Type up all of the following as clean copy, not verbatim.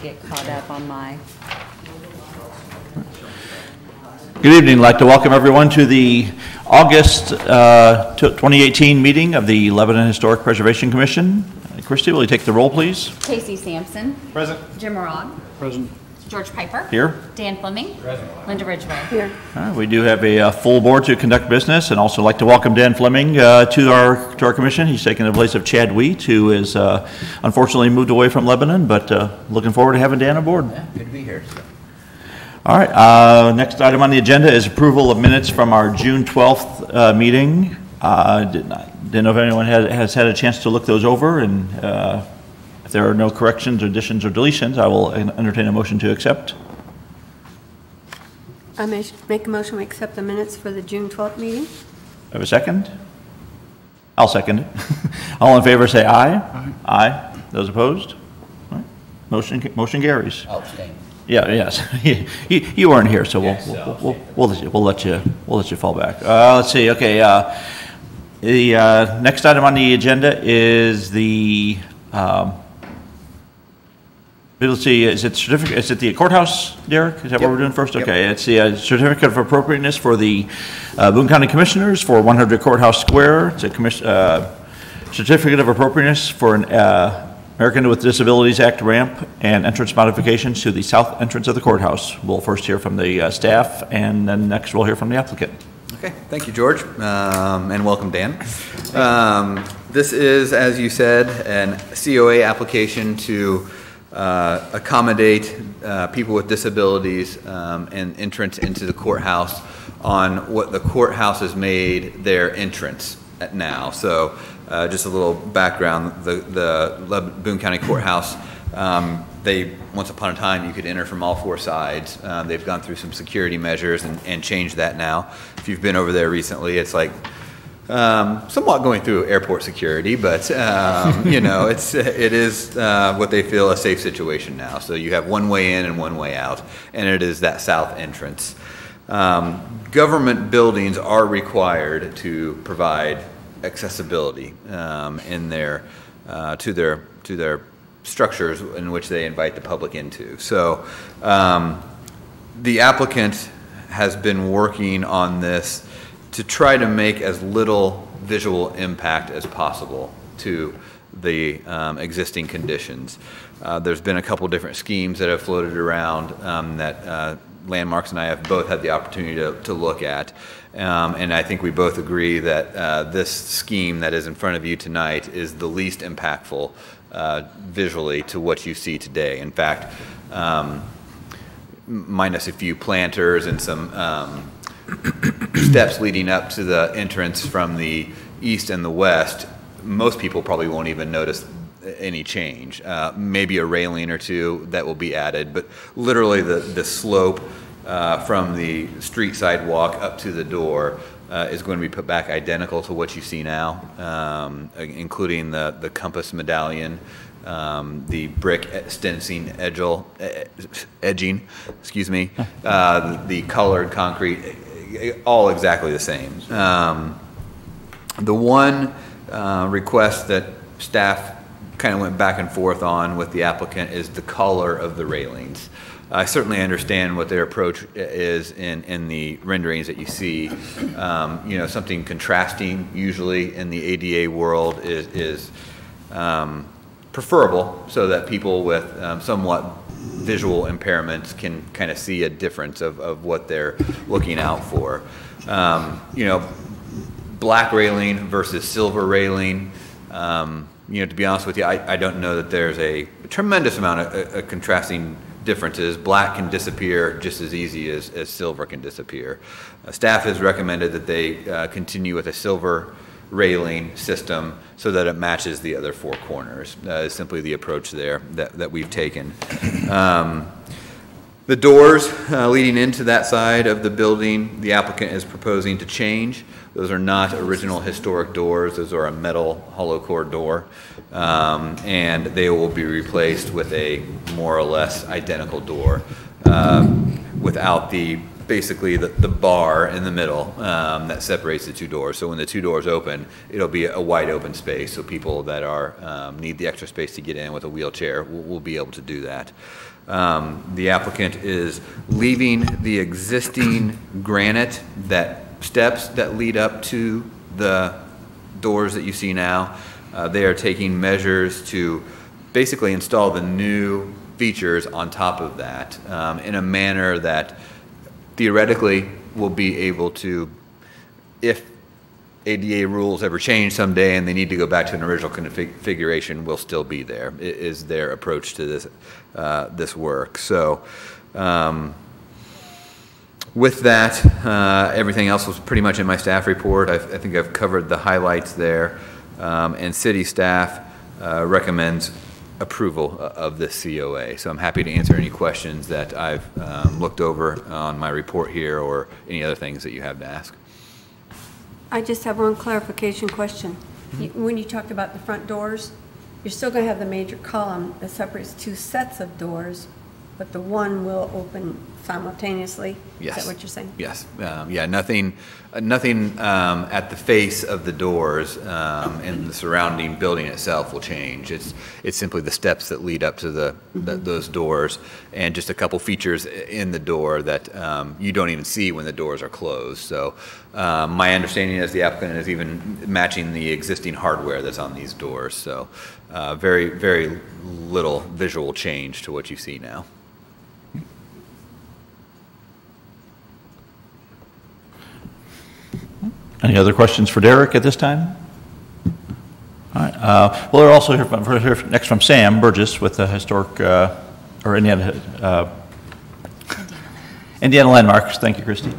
get caught up on my... Good evening. I'd like to welcome everyone to the August 2018 meeting of the Lebanon Historic Preservation Commission. Christy, will you take the roll, please? Casey Sampson. Present. Jim Morag. Present. George Piper. Here. Dan Fleming. Present. Linda Ridgway. Here. We do have a full board to conduct business, and also like to welcome Dan Fleming to our commission. He's taken the place of Chad Wheat, who is unfortunately moved away from Lebanon, but looking forward to having Dan on board. Yeah, good to be here. All right. Next item on the agenda is approval of minutes from our June 12th meeting. Didn't know if anyone has had a chance to look those over, and if there are no corrections, additions, or deletions, I will entertain a motion to accept. I make a motion to accept the minutes for the June 12th meeting. Have a second? I'll second it. All in favor say aye. Aye. Aye. Those opposed? All right. Motion carries. I'll abstain. Yeah. Yes. You weren't here, so we'll let you fall back. Let's see. Okay. The next item on the agenda is the. Let's see, is it certificate? Is it the courthouse, Derek? Is that what we're doing first? Okay, it's the certificate of appropriateness for the Boone County Commissioners for 100 Courthouse Square. It's a certificate of appropriateness for an American with Disabilities Act ramp and entrance modifications to the south entrance of the courthouse. We'll first hear from the staff, and then next we'll hear from the applicant. Okay, thank you, George, and welcome, Dan. This is, as you said, an COA application to accommodate people with disabilities and entrance into the courthouse on what the courthouse has made their entrance at now. So just a little background, the Boone County Courthouse, once upon a time you could enter from all four sides. They've gone through some security measures and changed that now. If you've been over there recently, it's like somewhat going through airport security, but you know, it is what they feel a safe situation now. So you have one way in and one way out, and it is that south entrance. Government buildings are required to provide accessibility in their to their structures in which they invite the public into. So the applicant has been working on this to try to make as little visual impact as possible to the existing conditions. There's been a couple different schemes that have floated around that Landmarks and I have both had the opportunity to look at. And I think we both agree that this scheme that is in front of you tonight is the least impactful visually to what you see today. In fact, minus a few planters and some steps leading up to the entrance from the east and the west, most people probably won't even notice any change. Maybe a railing or two that will be added, but literally the slope from the street sidewalk up to the door is going to be put back identical to what you see now, including the compass medallion, the brick stencing edging, excuse me, the colored concrete, all exactly the same. The one request that staff kind of went back and forth on with the applicant is the color of the railings. I certainly understand what their approach is in the renderings that you see. You know, something contrasting usually in the ADA world is preferable, so that people with somewhat visual impairments can kind of see a difference of what they're looking out for. You know, black railing versus silver railing. You know, to be honest with you, I don't know that there's a tremendous amount of contrasting differences. Black can disappear just as easy as silver can disappear. Staff has recommended that they continue with a silver railing system so that it matches the other four corners. Is simply the approach there that we've taken. The doors leading into that side of the building, the applicant is proposing to change. Those are not original historic doors. Those are a metal hollow core door. And they will be replaced with a more or less identical door without basically the bar in the middle that separates the two doors. So when the two doors open, it'll be a wide open space. So people that need the extra space to get in with a wheelchair will be able to do that. The applicant is leaving the existing granite steps that lead up to the doors that you see now. They are taking measures to basically install the new features on top of that in a manner that theoretically will be able to, if ADA rules ever change someday and they need to go back to an original configuration, will still be there. It is their approach to this this work. So with that, everything else was pretty much in my staff report. I think I've covered the highlights there. And city staff recommends approval of this COA. So I'm happy to answer any questions that I've looked over on my report here or any other things that you have to ask. I just have one clarification question. When you talked about the front doors, you're still going to have the major column that separates two sets of doors, but the one will open simultaneously? Yes. Is that what you're saying? Yes. Yeah, nothing at the face of the doors and the surrounding building itself will change. It's simply the steps that lead up to those doors and just a couple features in the door that you don't even see when the doors are closed. So my understanding is the applicant is even matching the existing hardware that's on these doors. So very, very little visual change to what you see now. Any other questions for Derek at this time? All right. Well, we're also here next from Sam Burgess with the historic or Indiana landmarks. Thank you, Christy.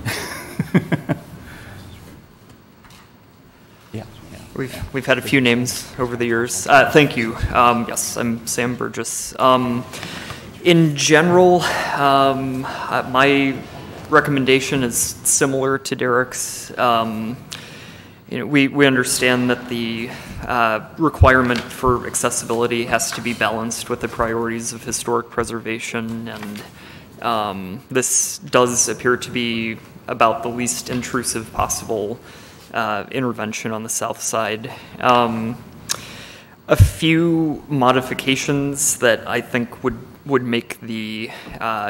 Yeah. We've had a few names over the years. Thank you. Yes, I'm Sam Burgess. In general, my recommendation is similar to Derek's. We understand that the requirement for accessibility has to be balanced with the priorities of historic preservation, and this does appear to be about the least intrusive possible intervention on the south side. A few modifications that I think would make the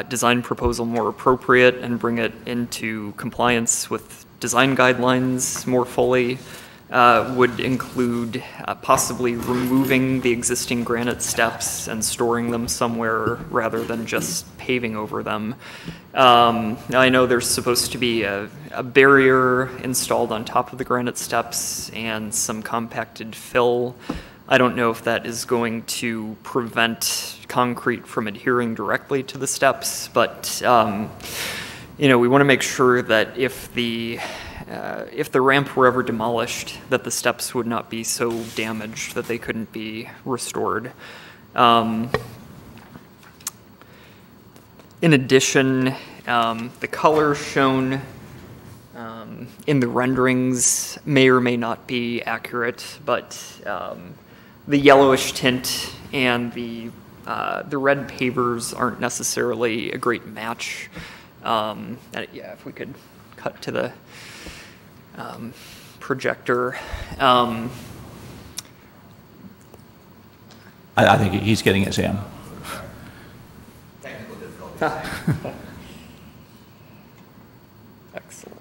design proposal more appropriate and bring it into compliance with design guidelines more fully would include possibly removing the existing granite steps and storing them somewhere rather than just paving over them. Now I know there's supposed to be a barrier installed on top of the granite steps and some compacted fill. I don't know if that is going to prevent concrete from adhering directly to the steps, but we want to make sure that if the ramp were ever demolished, that the steps would not be so damaged that they couldn't be restored. In addition, the color shown in the renderings may or may not be accurate, but the yellowish tint and the red pavers aren't necessarily a great match. Yeah, if we could cut to the projector. I think he's getting it, Sam. Technical difficulty. Excellent.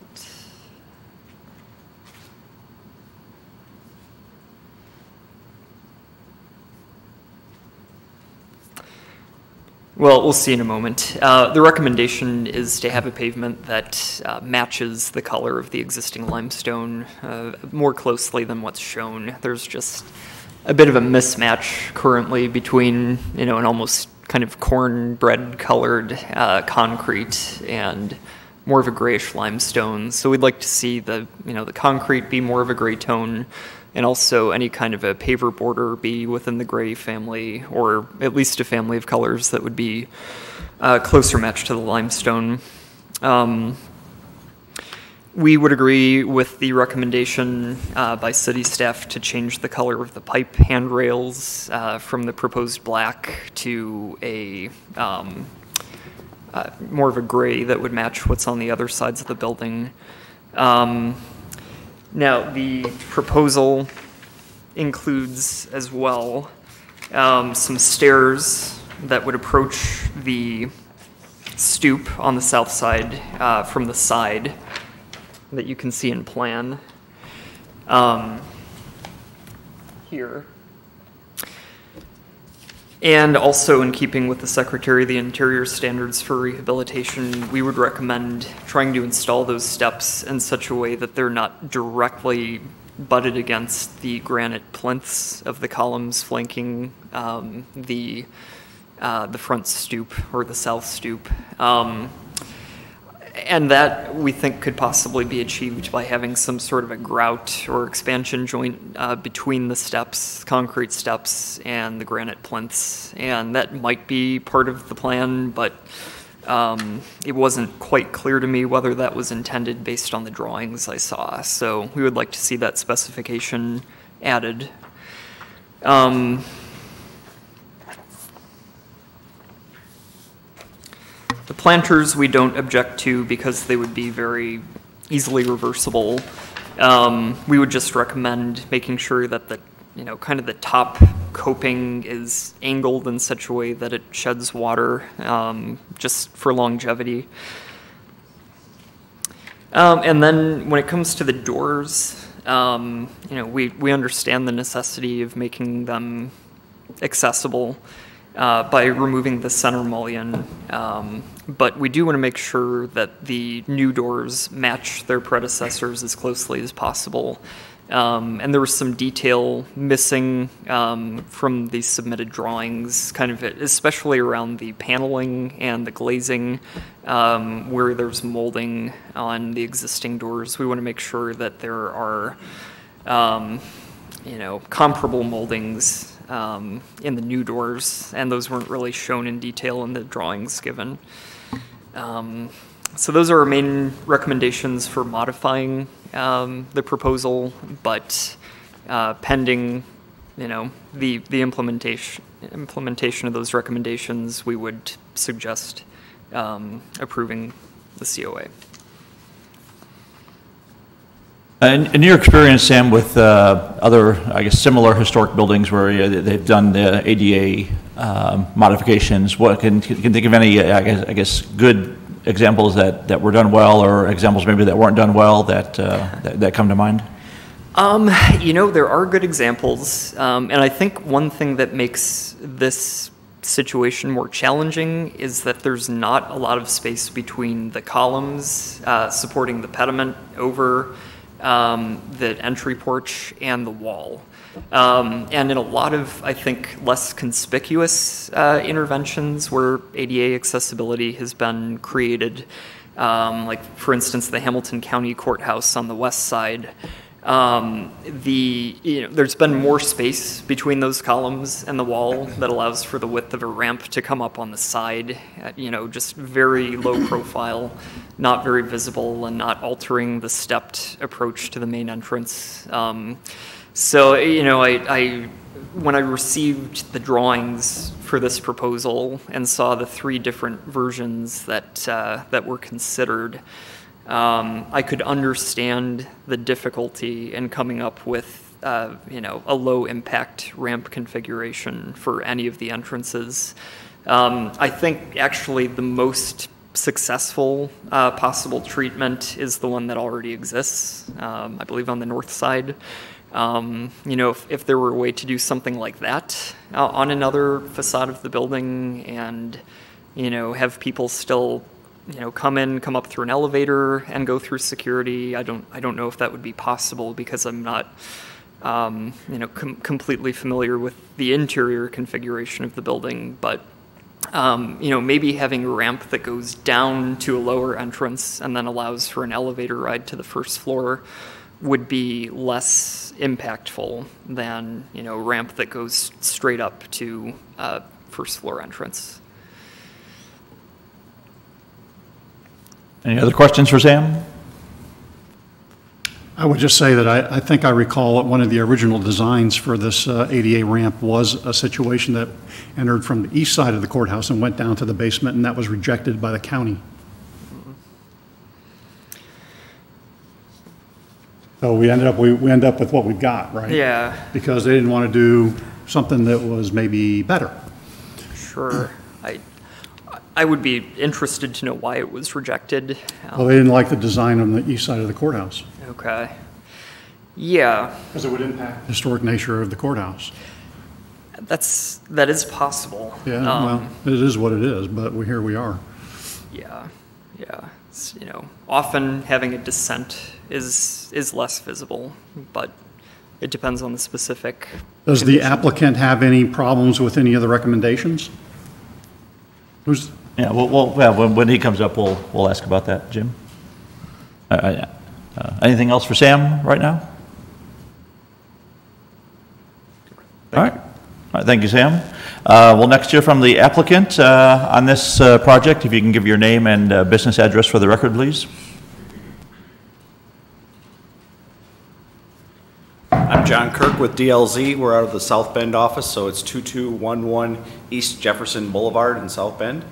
Well, we'll see in a moment. The recommendation is to have a pavement that matches the color of the existing limestone more closely than what's shown. There's just a bit of a mismatch currently between, an almost kind of cornbread colored concrete and more of a grayish limestone. So we'd like to see the concrete be more of a gray tone, and also any kind of a paver border be within the gray family, or at least a family of colors that would be closer matched to the limestone. We would agree with the recommendation by city staff to change the color of the pipe handrails from the proposed black to a more of a gray that would match what's on the other sides of the building. Now, the proposal includes as well some stairs that would approach the stoop on the south side from the side that you can see in plan here. And also in keeping with the Secretary of the Interior standards for rehabilitation, we would recommend trying to install those steps in such a way that they're not directly butted against the granite plinths of the columns flanking the front stoop or the south stoop. And that we think could possibly be achieved by having some sort of a grout or expansion joint between the steps, concrete steps, and the granite plinths. And that might be part of the plan, but it wasn't quite clear to me whether that was intended based on the drawings I saw. So we would like to see that specification added. The planters we don't object to because they would be very easily reversible. We would just recommend making sure that the, kind of the top coping is angled in such a way that it sheds water, just for longevity. And then when it comes to the doors, we understand the necessity of making them accessible by removing the center mullion, but we do want to make sure that the new doors match their predecessors as closely as possible. And there was some detail missing from the submitted drawings, kind of especially around the paneling and the glazing, where there's molding on the existing doors. We want to make sure that there are, comparable moldings in the new doors, and those weren't really shown in detail in the drawings given. So those are our main recommendations for modifying the proposal, but pending, the implementation of those recommendations, we would suggest approving the COA. In your experience, Sam, with other, I guess, similar historic buildings where they've done the ADA modifications, what can you think of any, I guess, good examples that were done well, or examples maybe that weren't done well that come to mind? There are good examples, and I think one thing that makes this situation more challenging is that there's not a lot of space between the columns supporting the pediment over the entry porch and the wall. And in a lot of, I think, less conspicuous interventions where ADA accessibility has been created, like, for instance, the Hamilton County Courthouse on the west side, there's been more space between those columns and the wall that allows for the width of a ramp to come up on the side, just very low profile, not very visible, and not altering the stepped approach to the main entrance. So, when I received the drawings for this proposal and saw the 3 different versions that were considered, I could understand the difficulty in coming up with, a low impact ramp configuration for any of the entrances. I think actually the most successful possible treatment is the one that already exists, I believe on the north side. If there were a way to do something like that on another facade of the building and, have people still come up through an elevator and go through security. I don't know if that would be possible because I'm not, completely familiar with the interior configuration of the building. But, maybe having a ramp that goes down to a lower entrance and then allows for an elevator ride to the first floor would be less impactful than, a ramp that goes straight up to first floor entrance. Any other questions for Sam? I would just say that I think I recall that one of the original designs for this ADA ramp was a situation that entered from the east side of the courthouse and went down to the basement, and that was rejected by the county. So we end up with what we got, right? Yeah. Because they didn't want to do something that was maybe better. Sure. I would be interested to know why it was rejected. Well, they didn't like the design on the east side of the courthouse. Okay. Yeah, Because it would impact the historic nature of the courthouse. that is possible. Yeah, well, it is what it is, but here we are. Yeah. It's, often having a dissent is less visible, but it depends on the specific. Does the condition. applicant have any problems with any of the recommendations? Yeah, when he comes up, we'll ask about that, Jim. Anything else for Sam right now? All right, thank you, Sam. We'll next hear from the applicant on this project. If you can give your name and business address for the record, please. I'm John Kirk with DLZ. We're out of the South Bend office, so it's 2211 East Jefferson Boulevard in South Bend.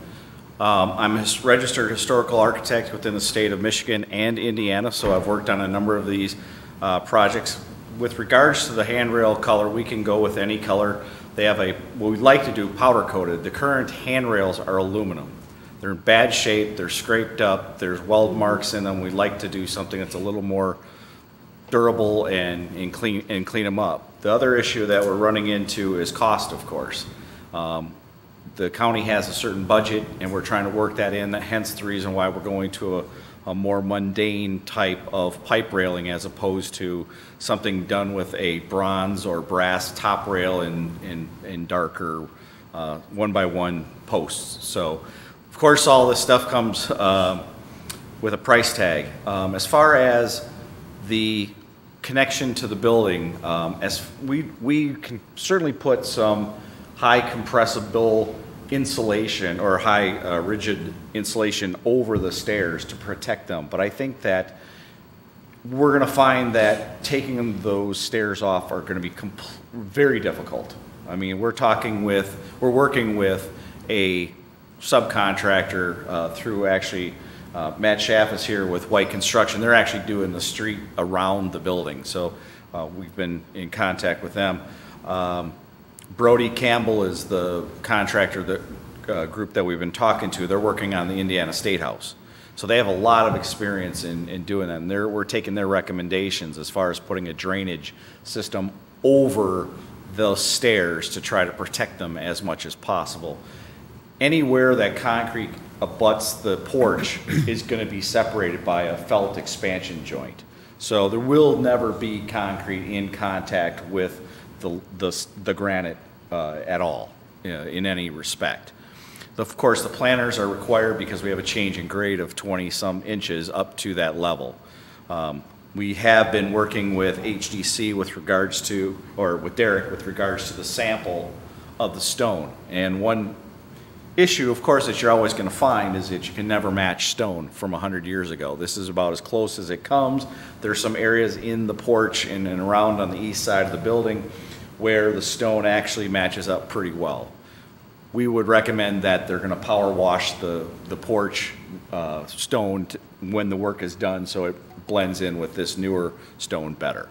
I'm a registered historical architect within the state of Michigan and Indiana, so I've worked on a number of these projects. With regards to the handrail color, we can go with any color. They have what we'd like to do, powder coated. The current handrails are aluminum. They're in bad shape, they're scraped up, there's weld marks in them. We'd like to do something that's a little more durable and clean them up. The other issue that we're running into is cost, of course. The county has a certain budget and we're trying to work that in, hence the reason why we're going to a more mundane type of pipe railing as opposed to something done with a bronze or brass top rail in darker 1x1 posts. So of course all this stuff comes with a price tag. As far as the connection to the building, as we can certainly put some high compressible insulation or high rigid insulation over the stairs to protect them. But I think that we're going to find that taking those stairs off are going to be very difficult. I mean, we're working with a subcontractor through actually Matt Schaff is here with White Construction. They're actually doing the street around the building. So we've been in contact with them. Brody Campbell is the contractor group that we've been talking to. They're working on the Indiana State House. So they have a lot of experience in doing that. And we're taking their recommendations as far as putting a drainage system over those stairs to try to protect them as much as possible. Anywhere that concrete abuts the porch is going to be separated by a felt expansion joint. So there will never be concrete in contact with the granite at all in any respect. Of course, the planters are required because we have a change in grade of 20-some inches up to that level. We have been working with HDC with regards to, or with Derek with regards to the sample of the stone. And one issue, of course, that you're always going to find is that you can never match stone from 100 years ago. This is about as close as it comes. There's some areas in the porch and around on the east side of the building where the stone actually matches up pretty well. We would recommend that they're going to power wash the porch stone when the work is done so it blends in with this newer stone better.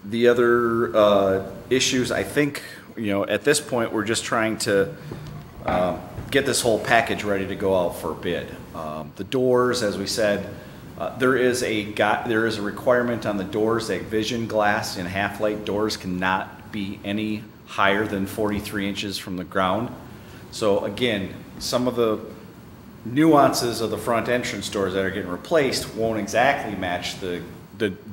The other issues, I think, at this point we're just trying to get this whole package ready to go out for bid. The doors, as we said, there is a requirement on the doors that vision glass and half-light doors cannot be any higher than 43 inches from the ground. So again, some of the nuances of the front entrance doors that are getting replaced won't exactly match the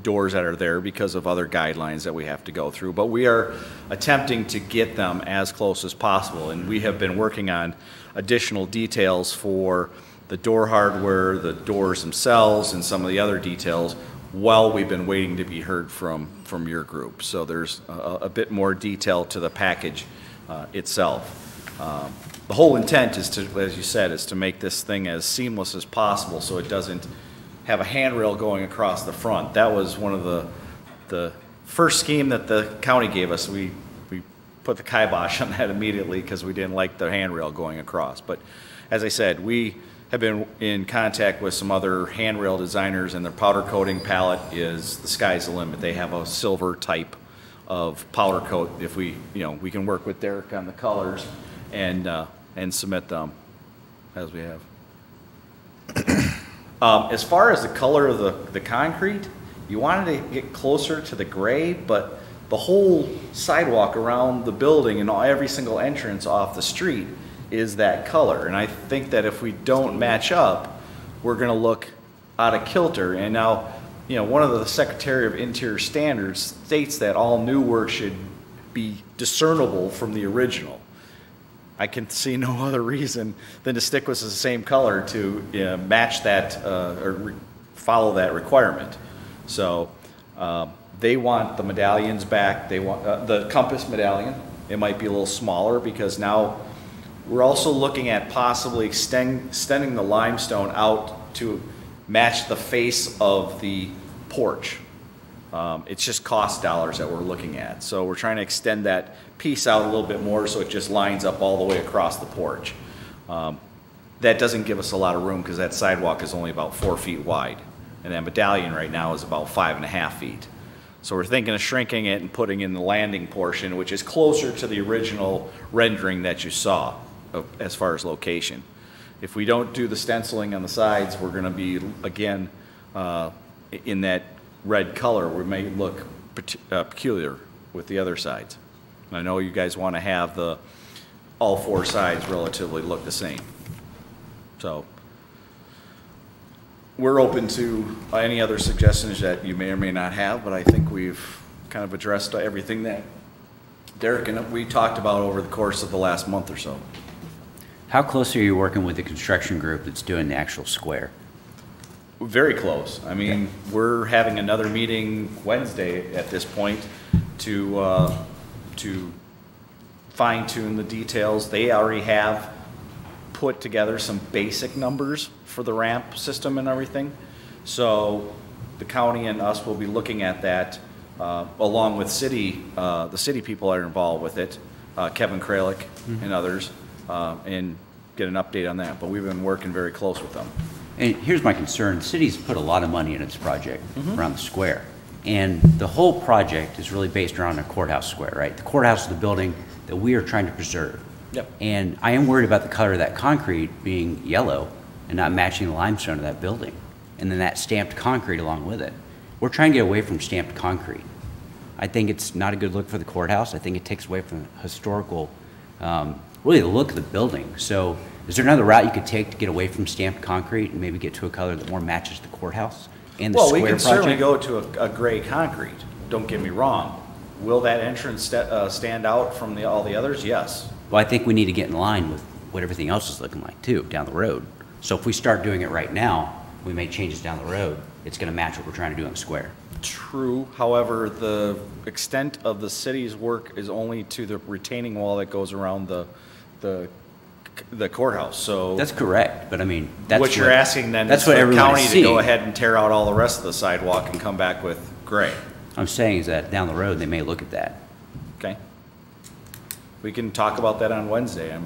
doors that are there because of other guidelines that we have to go through. But we are attempting to get them as close as possible, and we have been working on additional details for the door hardware, the doors themselves, and some of the other details while we've been waiting to be heard from your group. So there's a bit more detail to the package itself. The whole intent is to, as you said, is to make this thing as seamless as possible so it doesn't have a handrail going across the front. That was one of the first scheme that the county gave us. We put the kibosh on that immediately because we didn't like the handrail going across. But as I said, we have been in contact with some other handrail designers, and their powder coating palette is the sky's the limit. They have a silver type of powder coat if we, we can work with Derek on the colors and submit them as we have. As far as the color of the concrete, you wanted to get closer to the gray, but the whole sidewalk around the building and every single entrance off the street is that color. And I think that if we don't match up, we're going to look out of kilter. And now, one of the Secretary of Interior standards states that all new work should be discernible from the original. I can see no other reason than to stick with the same color to match that or follow that requirement. So they want the medallions back. They want the compass medallion. It might be a little smaller because now we're also looking at possibly extending the limestone out to match the face of the porch. It's just cost dollars that we're looking at. So we're trying to extend that piece out a little bit more so it just lines up all the way across the porch. That doesn't give us a lot of room because that sidewalk is only about 4 feet wide. And that medallion right now is about 5.5 feet. So we're thinking of shrinking it and putting in the landing portion, which is closer to the original rendering that you saw as far as location. If we don't do the stenciling on the sides, we're going to be, again, in that red color. We may look peculiar with the other sides. And I know you guys want to have all 4 sides relatively look the same. So we're open to any other suggestions that you may or may not have, but I think we've kind of addressed everything that Derek and we talked about over the course of the last month or so. How close are you working with the construction group that's doing the actual square? Very close. I mean, we're having another meeting Wednesday at this point to fine tune the details. They already have put together some basic numbers for the ramp system and everything. So the county and us will be looking at that along with the city people that are involved with it, Kevin Kralik and others, and get an update on that. But we've been working very close with them. And here's my concern. The city's put a lot of money in its project around the square. And the whole project is really based around the courthouse square, right? The courthouse is the building that we are trying to preserve. Yep. And I am worried about the color of that concrete being yellow and not matching the limestone of that building. And then that stamped concrete along with it. We're trying to get away from stamped concrete. I think it's not a good look for the courthouse. I think it takes away from the historical, really the look of the building. So is there another route you could take to get away from stamped concrete and maybe get to a color that more matches the courthouse and the Well, square we can project? certainly go to a gray concrete. Don't get me wrong. Will that entrance stand out from all the others? Yes. Well, I think we need to get in line with what everything else is looking like too, down the road. So if we start doing it right now, we make changes down the road, it's gonna match what we're trying to do on the square. True. However, the extent of the city's work is only to the retaining wall that goes around the courthouse. So That's correct, but I mean, that's what you're asking then that's is what for the everyone county is to go seeing. ahead and tear out all the rest of the sidewalk and come back with gray. I'm saying is that down the road, they may look at that. Okay. We can talk about that on Wednesday.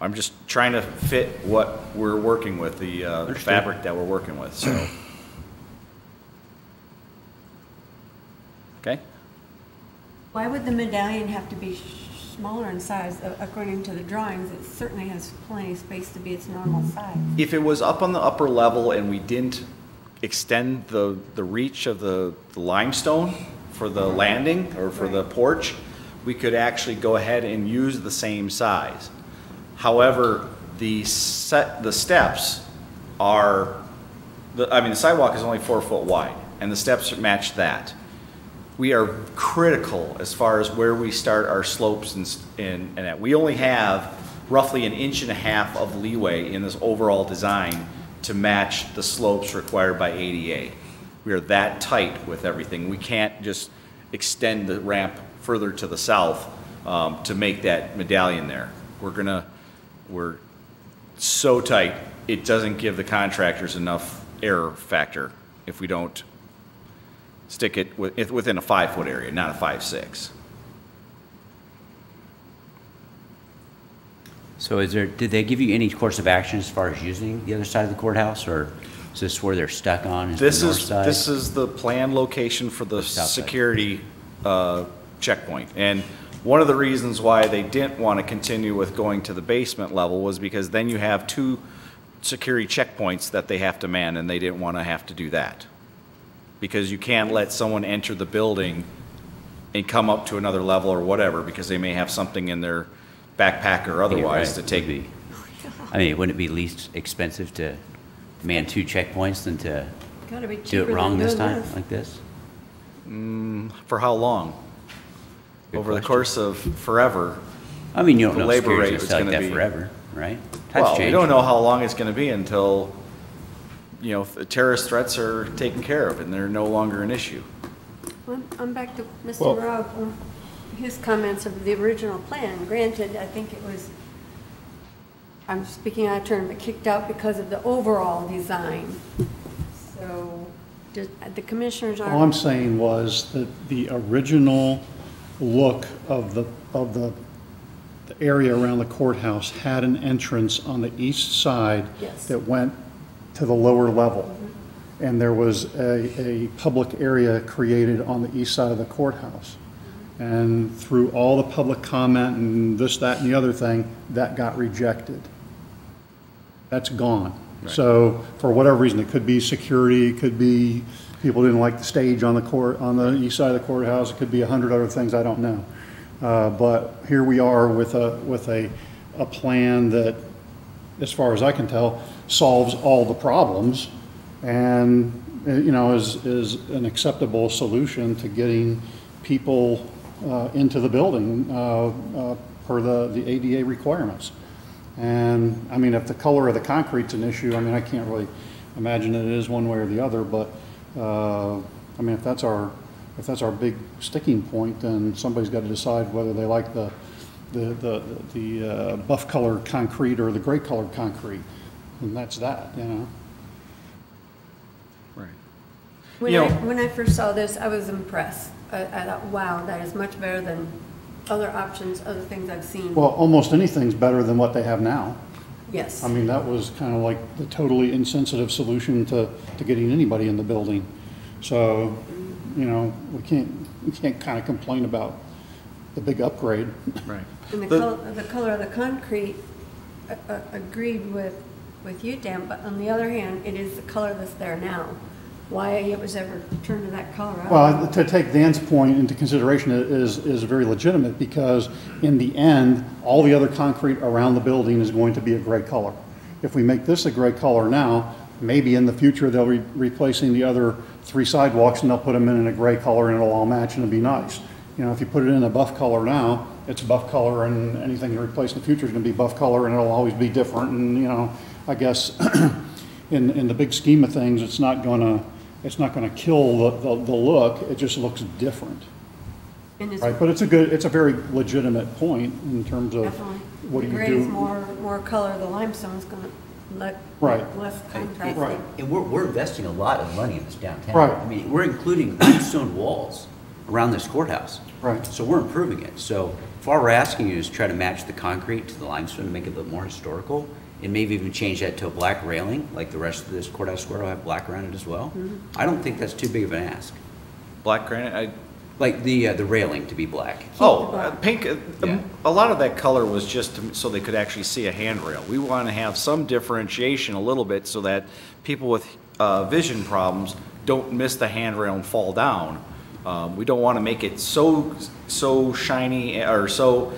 I'm just trying to fit what we're working with, the fabric that we're working with, so. Okay? Why would the medallion have to be smaller in size? According to the drawings, it certainly has plenty of space to be its normal size. If it was up on the upper level and we didn't extend the reach of the limestone for the landing or for the porch, we could actually go ahead and use the same size. However, the steps are, the sidewalk is only 4 foot wide and the steps match that. We are critical as far as where we start our slopes and that. We only have roughly 1.5 inches of leeway in this overall design to match the slopes required by ADA. We are that tight with everything. We can't just extend the ramp further to the south to make that medallion there. We're so tight, it doesn't give the contractors enough error factor if we don't stick it within a 5 foot area, not a 5'6". So did they give you any course of action as far as using the other side of the courthouse, or is this where they're stuck on? Is the north side? This is the planned location for the South side. security checkpoint. And one of the reasons why they didn't want to continue with going to the basement level was because then you have 2 security checkpoints that they have to man, and they didn't want to have to do that. Because you can't let someone enter the building and come up to another level or whatever, because they may have something in their backpack or otherwise to take. I mean, wouldn't it be least expensive to man 2 checkpoints than to Gotta be do cheaper it wrong than this doing time, this. like this? For how long? Good Over the question. course of forever. I mean, you don't The know labor security's rate gonna was stay like gonna that be- forever, right? Times Well, we change. don't know how long it's going to be until, you know, the terrorist threats are taken care of and they're no longer an issue. Well, I'm back to Mr. Well- Rao, his comments of the original plan. Granted, I think it was, I'm speaking out of turn, but kicked out because of the overall design. So the commissioners All I'm are, saying was that the original look of the area around the courthouse had an entrance on the east side Yes. that went to the lower level. And there was a public area created on the east side of the courthouse. And through all the public comment and this, that, and the other thing, that got rejected. That's gone. So for whatever reason, it could be security, it could be people didn't like the stage on the court, on the east side of the courthouse, it could be 100 other things, I don't know. But here we are with a plan that, as far as I can tell, solves all the problems and, you know, is an acceptable solution to getting people into the building per the ADA requirements. And, I mean, if the color of the concrete's an issue, I mean, I can't really imagine that it is one way or the other, but, I mean, if that's our big sticking point, then somebody's got to decide whether they like the buff colored concrete or the gray colored concrete, and that's that, you know? Right. when I first saw this, I was impressed. I thought, wow, that is much better than other options, other things I've seen. Well, almost anything's better than what they have now. Yes. I mean, that was kind of like the totally insensitive solution to getting anybody in the building. So, you know, we can't kind of complain about the big upgrade. Right. And the color of the concrete, agreed with you, Dan, but on the other hand, it is the color that's there now. Why it was ever turned to that color, I don't Well, know. to take Dan's point into consideration is very legitimate, because in the end, all the other concrete around the building is going to be a gray color. If we make this a gray color now, maybe in the future they'll be replacing the other 3 sidewalks and they'll put them in a gray color and it'll all match and it'll be nice. You know, if you put it in a buff color now, it's a buff color, and anything you replace in the future is going to be buff color, and it'll always be different. And, you know, I guess in the big scheme of things, it's not going to kill the look. It just looks different, And it's right? But it's a very legitimate point in terms of definitely, what the do you gray is do. more color, the limestone's gonna look Right. less And- contrasting. Right. And we're investing a lot of money in this downtown. Right. I mean, we're including limestone walls around this courthouse. Right. So we're improving it. So if all we're asking you is try to match the concrete to the limestone to make it look more historical, and maybe even change that to a black railing, like the rest of this courthouse square will have black around it as well. I don't think that's too big of an ask. Black granite, Like the railing to be black. pink, Yeah. a lot of that color was just so they could actually see a handrail. We want to have some differentiation a little bit so that people with vision problems don't miss the handrail and fall down. We don't want to make it so shiny or so.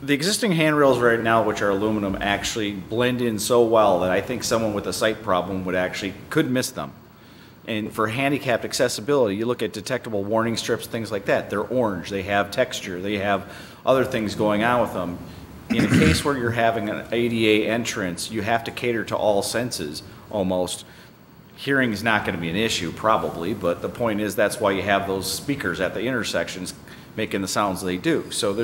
The existing handrails right now, which are aluminum, actually blend in so well that I think someone with a sight problem could miss them. And for handicapped accessibility, you look at detectable warning strips, things like that. They're orange, they have texture, they have other things going on with them. In a case where you're having an ADA entrance, you have to cater to all senses almost. Hearing is not going to be an issue probably, but the point is that's why you have those speakers at the intersections making the sounds they do. So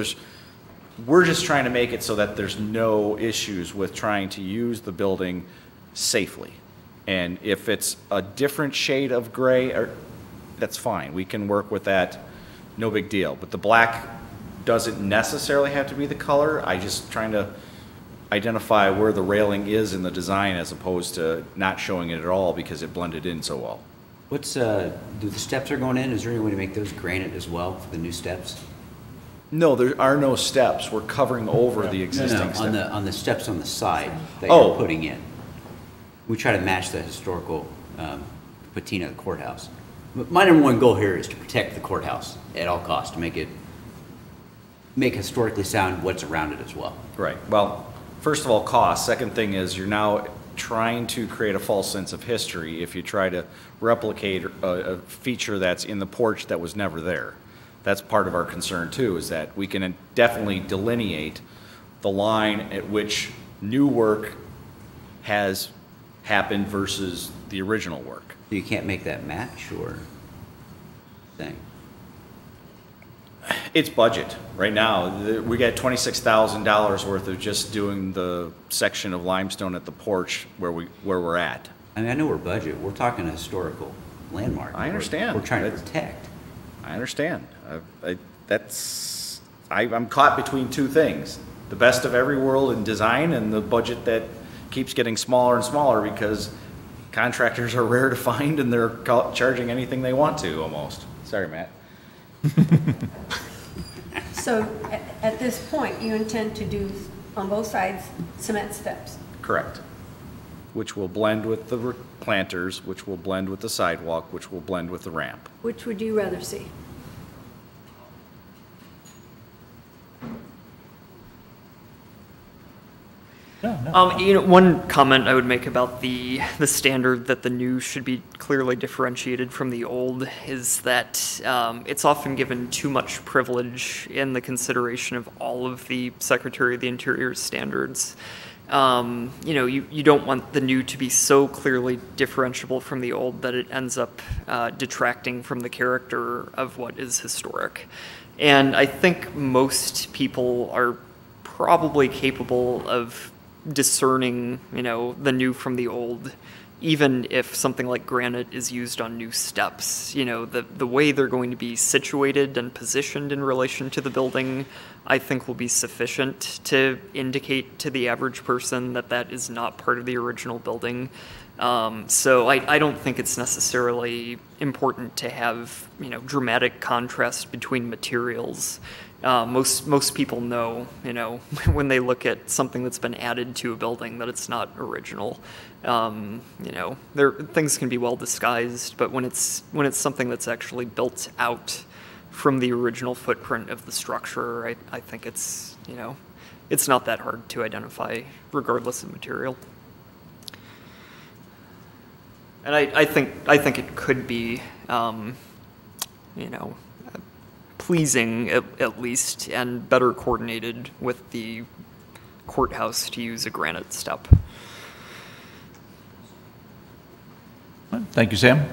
we're just trying to make it so that there's no issues with trying to use the building safely. And if it's a different shade of gray, that's fine. We can work with that, no big deal. But the black doesn't necessarily have to be the color. I just trying to identify where the railing is in the design as opposed to not showing it at all because it blended in so well. What's, do the steps are going in, is there any way to make those granite as well for the new steps? No, there are no steps. We're covering over the No, existing no, step. on the steps on the side that Oh. you're putting in. We try to match the historical patina of the courthouse. But my number one goal here is to protect the courthouse at all costs, to make historically sound what's around it as well. Right. Well, first of all, cost. Second thing is you're now trying to create a false sense of history if you try to replicate a feature that's in the porch that was never there. That's part of our concern too, is that we can definitely delineate the line at which new work has happened versus the original work. So you can't make that match or thing? It's budget. Right now, we got $26,000 worth of just doing the section of limestone at the porch where we're at. I mean, I know we're budget, we're talking a historical landmark. I understand. We're trying to protect. I understand. I'm caught between two things. The best of every world in design and the budget that keeps getting smaller and smaller because contractors are rare to find and they're charging anything they want to almost. Sorry, Matt. So at this point, you intend to do on both sides cement steps? Correct. Which will blend with the planters, which will blend with the sidewalk, which will blend with the ramp. Which would you rather see? One comment I would make about the standard that the new should be clearly differentiated from the old is that it's often given too much privilege in the consideration of all of the Secretary of the Interior's standards. You don't want the new to be so clearly differentiable from the old that it ends up detracting from the character of what is historic. And I think most people are probably capable of discerning, the new from the old, even if something like granite is used on new steps. The way they're going to be situated and positioned in relation to the building, I think will be sufficient to indicate to the average person that that is not part of the original building. So I don't think it's necessarily important to have, dramatic contrast between materials. Most people know, when they look at something that's been added to a building that it's not original. Things can be well disguised, but when it's something that's actually built out from the original footprint of the structure, I think it's not that hard to identify regardless of material. And I think it could be, pleasing at least, and better coordinated with the courthouse to use a granite step. Thank you, Sam.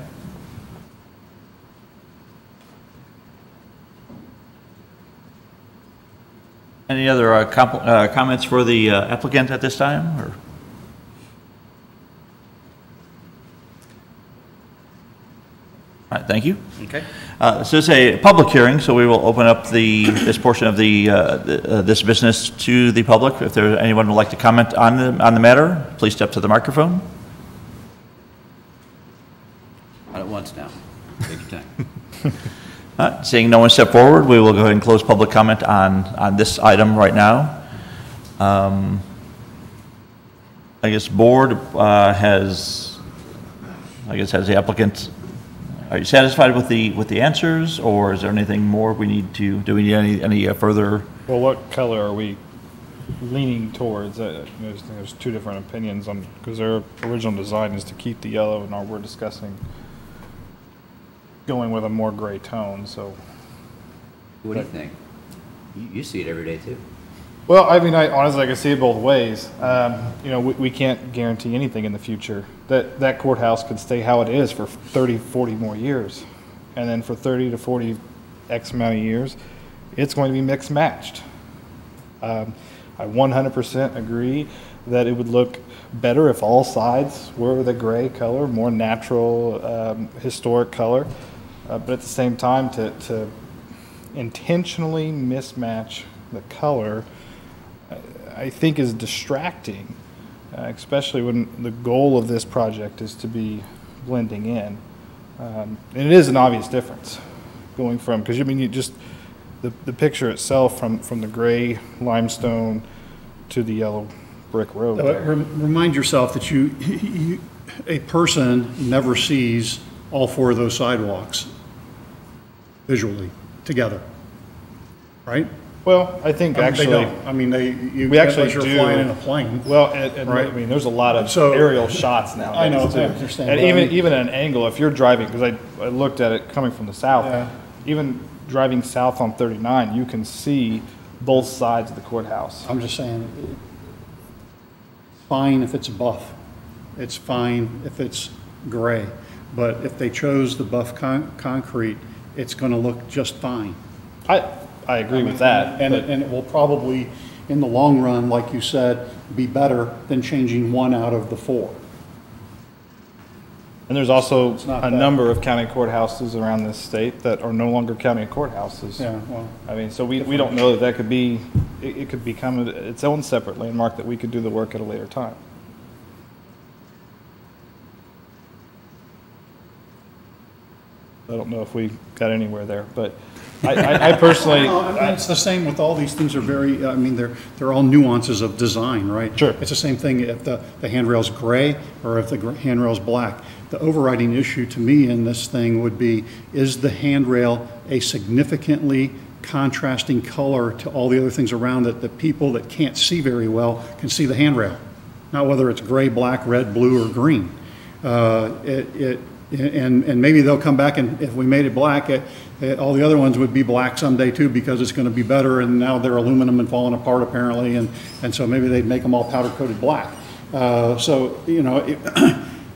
Any other comments for the applicant at this time? Or? All right, thank you. Okay. So it's a public hearing, so we will open up this portion of this business to the public. If there's anyone who would like to comment on the matter, please step to the microphone. Not at once now. Take your time. Seeing no one step forward, we will go ahead and close public comment on this item right now. I guess board has the applicant. Are you satisfied with the answers, or is there anything more we need to? Do we need any further? Well, what color are we leaning towards? There's two different opinions on, because their original design is to keep the yellow, and now we're discussing going with a more gray tone. So, What do you think? You see it every day too. well, I mean, honestly, I can see it both ways. We can't guarantee anything in the future. That courthouse could stay how it is for 30, 40 more years. And then for 30 to 40 X amount of years, it's going to be mixed matched. I 100% agree that it would look better if all sides were the gray color, more natural, historic color. But at the same time, to intentionally mismatch the color, I think is distracting, especially when the goal of this project is to be blending in. And it is an obvious difference going from, because you just, the picture itself from the gray limestone to the yellow brick road. Remind yourself that a person never sees all four of those sidewalks visually together, right? Well, I think actually, they don't. I mean, we actually unless you're do. flying in a plane. Well, Right. I mean, there's a lot of So- aerial shots now. I know, I understand, And but I mean- even at an angle, if you're driving, because I looked at it coming from the south, Yeah. even driving south on 39, you can see both sides of the courthouse. I'm just saying, fine if it's buff. It's fine if it's gray. But if they chose the buff concrete, it's going to look just fine. I agree with that. And but- it will probably, in the long run, like you said, be better than changing one out of the four. And there's also It's not a bad. number of county courthouses around this state that are no longer county courthouses. Yeah, well, I mean, so we don't know that could be, it could become its own separate landmark that we could do the work at a later time. I don't know if we got anywhere there, but I personally, no, I mean, it's the same with all these things are very, I mean, they're all nuances of design, right? Sure. It's the same thing if the handrail's gray or if the handrail's black. The overriding issue to me in this thing would be, is the handrail a significantly contrasting color to all the other things around it that people that can't see very well can see the handrail? Not whether it's gray, black, red, blue, or green. And maybe they'll come back and if we made it black, all the other ones would be black someday too because it's going to be better and now they're aluminum and falling apart apparently and so maybe they'd make them all powder coated black. So, you know,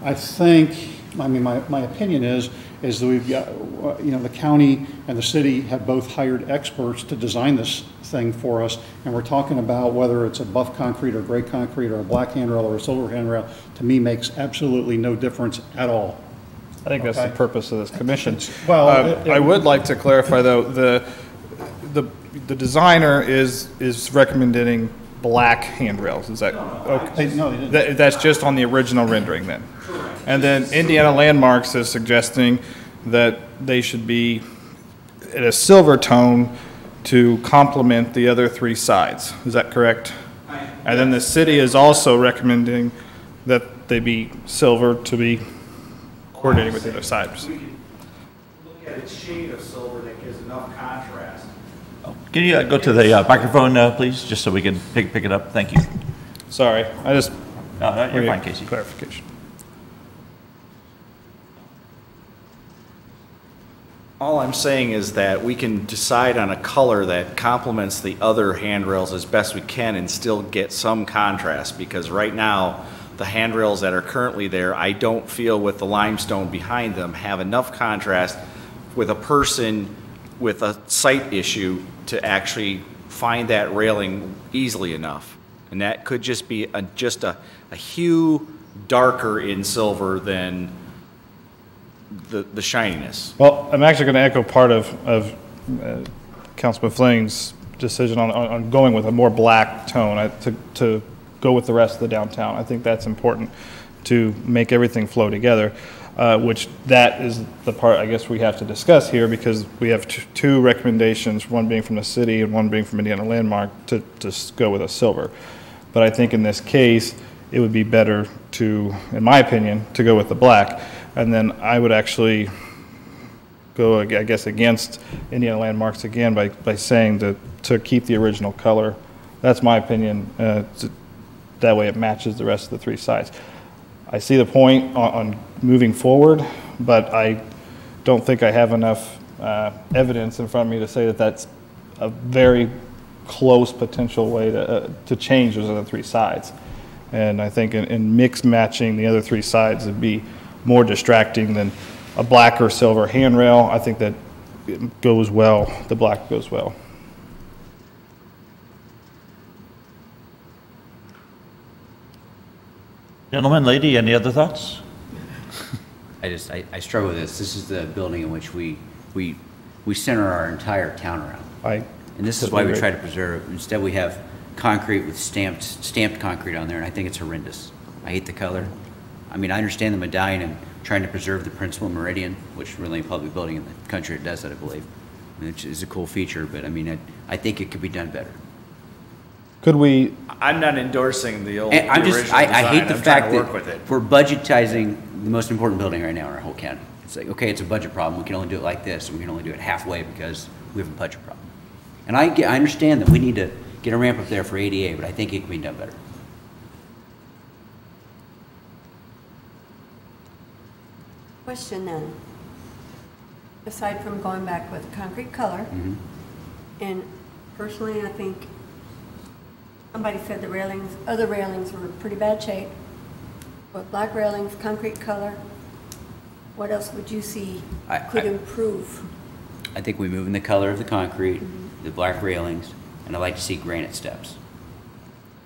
I think, I mean, my opinion is that we've got, you know, the county and the city have both hired experts to design this thing for us, and we're talking about whether it's a buff concrete or gray concrete or a black handrail or a silver handrail, to me makes absolutely no difference at all. I think that's Okay. the purpose of this commission. Well, I would like to clarify though, the designer is recommending black handrails, is that? Okay. No, they didn't. That's just on the original rendering then? And then Indiana Landmarks is suggesting that they should be in a silver tone to complement the other three sides. Is that correct? And then the city is also recommending that they be silver to be coordinating with the other sides. We can look at a shade of silver that gives enough contrast. Can you go to the microphone, please, just so we can pick it up? Thank you. Sorry, I just. No, you're fine, Casey. Clarification. All I'm saying is that we can decide on a color that complements the other handrails as best we can and still get some contrast, because right now, the handrails that are currently there, I don't feel with the limestone behind them have enough contrast with a person with a sight issue to actually find that railing easily enough. And that could just be just a hue darker in silver than the shininess. Well, I'm actually going to echo part of Councilman Fling's decision on going with a more black tone to go with the rest of the downtown. I think that's important to make everything flow together, which that is the part I guess we have to discuss here, because we have two recommendations, one being from the city and one being from Indiana Landmark to go with a silver. But I think in this case, it would be better to, in my opinion, to go with the black. And then I would actually go, I guess, against Indiana Landmarks again by saying to keep the original color. That's my opinion. That way it matches the rest of the three sides. I see the point on moving forward, but I don't think I have enough evidence in front of me to say that that's a very close potential way to change those other three sides. And I think in mix matching the other three sides would be more distracting than a black or silver handrail. I think that it goes well, the black goes well. Gentlemen, lady, any other thoughts? I struggle with this. This is the building in which we center our entire town around. And this is why we try to preserve. Instead, we have concrete with stamped concrete on there, and I think it's horrendous. I hate the color. I mean, I understand the medallion and trying to preserve the principal meridian, which is really a public building in the country that does that, I believe, which is a cool feature, but I mean, I think it could be done better. Could we, I'm not endorsing the old, And the original design. I hate the I'm trying fact to work with that it. we're budgetizing the most important building right now in our whole county. It's like, okay, it's a budget problem. We can only do it like this, and we can only do it halfway because we have a budget problem. And I understand that we need to get a ramp up there for ADA, but I think it can be done better. Question then, aside from going back with concrete color, and personally, I think somebody said the railings, other railings were in pretty bad shape, but black railings, concrete color, what else would you see could improve? I think we move in the color of the concrete, the black railings, and I'd like to see granite steps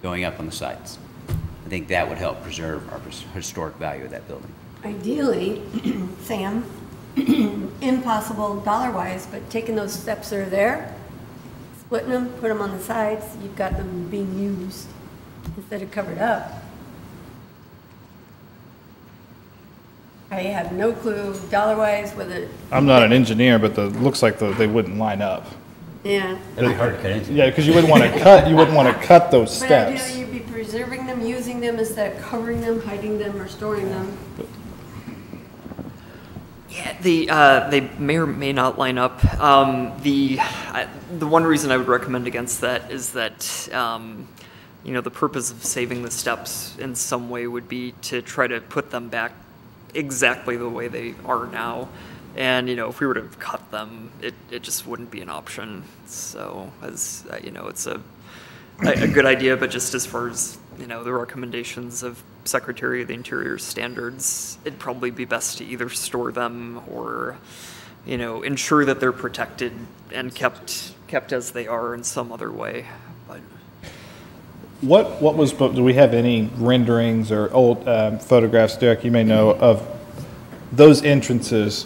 going up on the sides. I think that would help preserve our historic value of that building. Ideally, Sam, impossible dollar-wise, but taking those steps that are there, splitting them, put them on the sides, you've got them being used instead of covered up. I have no clue dollar-wise whether. I'm not an engineer, but looks like they wouldn't line up. Yeah. It'd be hard to cut into. Yeah, because you wouldn't want to cut those But steps. ideally, you'd be preserving them, using them instead of covering them, hiding them, or storing them. Yeah, they may or may not line up. The one reason I would recommend against that is that the purpose of saving the steps in some way would be to try to put them back exactly the way they are now. And if we were to cut them, it just wouldn't be an option. So as it's a good idea, but just as far as the recommendations of Secretary of the Interior standards, it'd probably be best to either store them or, ensure that they're protected and kept as they are in some other way. But do we have any renderings or old photographs, Derek, you may know, of those entrances?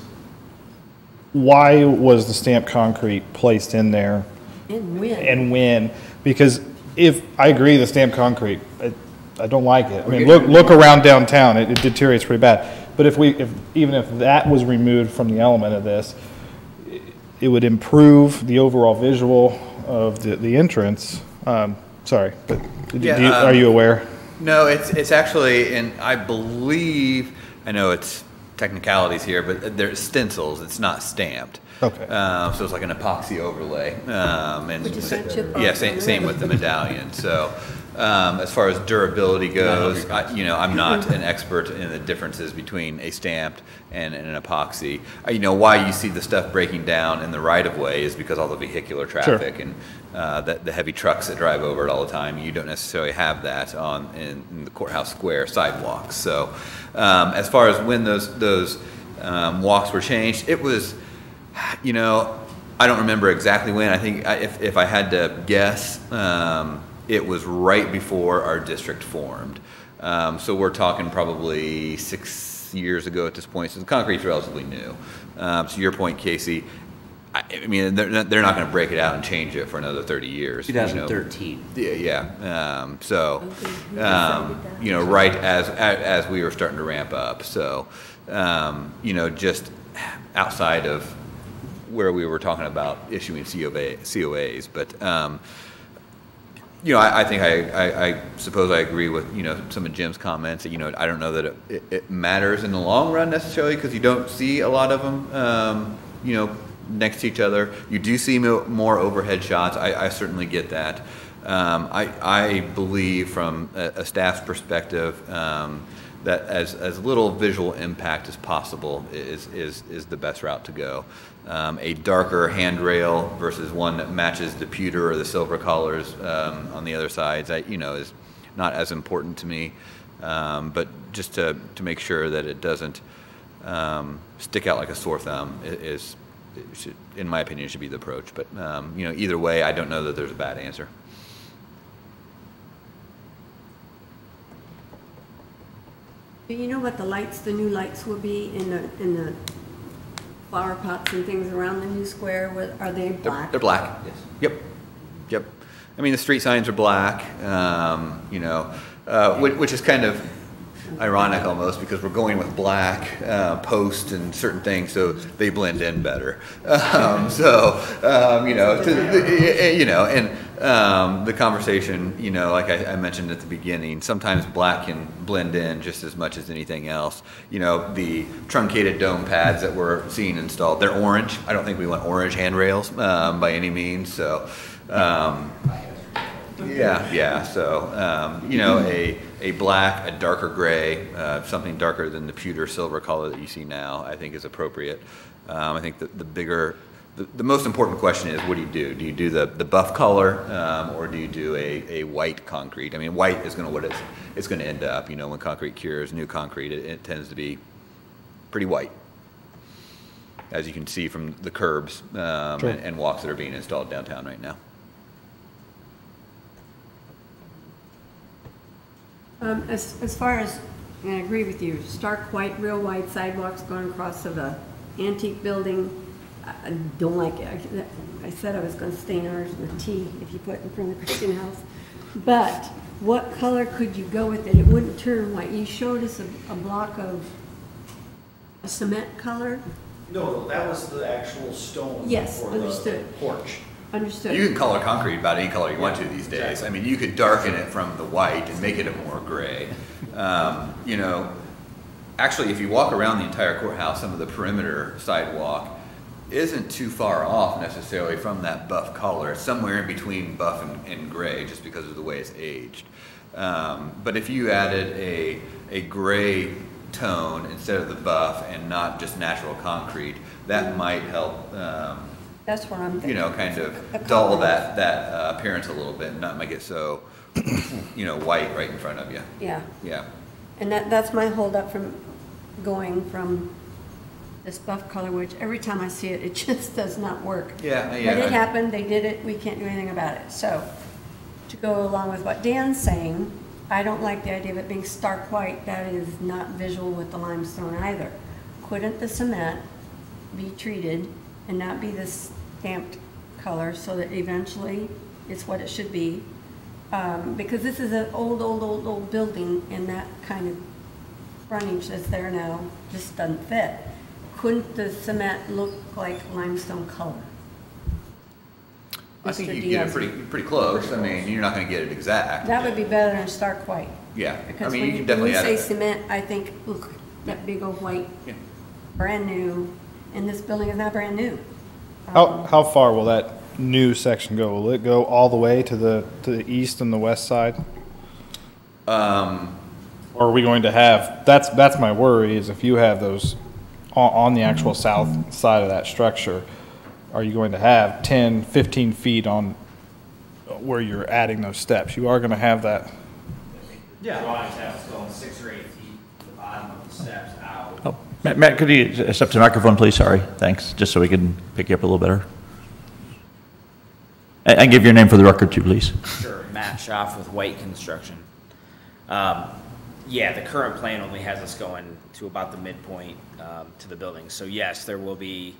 Why was the stamped concrete placed in there? And when? Because if I agree, the stamped concrete, I don't like it. I mean, look around downtown; it deteriorates pretty bad. But even if that was removed from the element of this, it would improve the overall visual of the entrance. Sorry, but are you aware? No, it's actually, and I believe, I know it's technicalities here, but there's stencils. It's not stamped. Okay. So it's like an epoxy overlay. And Which is that chip yeah, off same with the medallion. So as far as durability goes, I'm not an expert in the differences between a stamped and an epoxy. Why you see the stuff breaking down in the right-of-way is because all the vehicular traffic and the heavy trucks that drive over it all the time. You don't necessarily have that in the courthouse square sidewalks. So as far as when those walks were changed, it was, I don't remember exactly when. I think if I had to guess, it was right before our district formed. So we're talking probably 6 years ago at this point. So the concrete's relatively new. To your point, Casey, I mean, they're not going to break it out and change it for another 30 years. 2013. Yeah. Right as we were starting to ramp up. So, just outside of where we were talking about issuing COAs, but I think I suppose I agree with some of Jim's comments. That, I don't know that it matters in the long run necessarily because you don't see a lot of them next to each other. You do see more overhead shots. I certainly get that. I believe from a staff's perspective that as little visual impact as possible is the best route to go. A darker handrail versus one that matches the pewter or the silver colors on the other sides, is not as important to me. But just to make sure that it doesn't stick out like a sore thumb in my opinion, should be the approach. But either way, I don't know that there's a bad answer. Do you know what the new lights will be in the flower pots and things around the new square? Are they black? They're black. Yes. Yep. I mean, the street signs are black. Which is kind of ironic almost, because we're going with black posts and certain things, so they blend in better. The conversation, like I mentioned at the beginning, sometimes black can blend in just as much as anything else. The truncated dome pads that we're seeing installed, they're orange. I don't think we want orange handrails by any means, so. A black, a darker gray, something darker than the pewter silver color that you see now, I think is appropriate. I think that the most important question is, what do you do? Do you do the buff color, or do you do a white concrete? I mean, white is it's going to end up, when concrete cures, new concrete, it tends to be pretty white, as you can see from the curbs and walks that are being installed downtown right now. As far as, and I agree with you, stark white, real white sidewalks going across of a antique building, I don't like it. I said I was going to stain ours with T if you put it in front of the Christian house. But what color could you go with it? It wouldn't turn white. You showed us a block of a cement color. No, that was the actual stone. Yes, for understood. The porch. Understood. You can color concrete about any color you want to these days. Exactly. I mean, you could darken it from the white and make it a more gray. Actually, if you walk around the entire courthouse, some of the perimeter sidewalk isn't too far off necessarily from that buff color. It's somewhere in between buff and gray, just because of the way it's aged. But if you added a gray tone instead of the buff and not just natural concrete, that might help. That's what I'm thinking. Kind of dull that appearance a little bit, and not make it so, white right in front of you. Yeah. Yeah. And that's my holdup from going from this buff color, which every time I see it, it just does not work. Yeah. But it happened, they did it, we can't do anything about it. So, to go along with what Dan's saying, I don't like the idea of it being stark white. That is not visual with the limestone either. Couldn't the cement be treated and not be this stamped color, so that eventually it's what it should be? Because this is an old building, and that kind of frontage that's there now just doesn't fit. Couldn't the cement look like limestone color? I think you can get it pretty close. I mean, you're not going to get it exact. That would be better than stark white. Yeah. Because you can definitely add when it. you say cement, I think, look, that big old white, brand new, and this building is not brand new. How far will that new section go? Will it go all the way to the east and the west side? Or are we going to have, that's my worry, is if you have those on the actual south side of that structure, are you going to have 10, 15 feet on where you're adding those steps? You are going to have that. Yeah. Drawings have us going 6 or 8 feet to the bottom of the steps out. Oh, Matt, could you step to the microphone, please? Sorry, thanks. Just so we can pick you up a little better. And give your name for the record too, please. Sure, Matt Schaff with White Construction. The current plan only has us going to about the midpoint to the building. So yes, there will be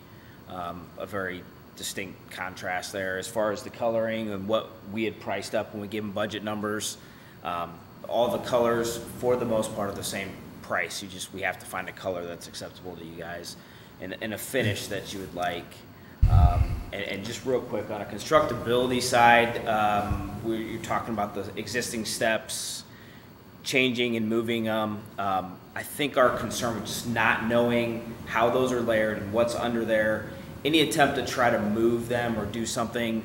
a very distinct contrast there as far as the coloring and what we had priced up when we gave them budget numbers. All the colors, for the most part, are the same price. We have to find a color that's acceptable to you guys and a finish that you would like. And just real quick, on a constructability side, you're talking about the existing steps, changing and moving them. I think our concern was just not knowing how those are layered and what's under there. Any attempt to try to move them or do something,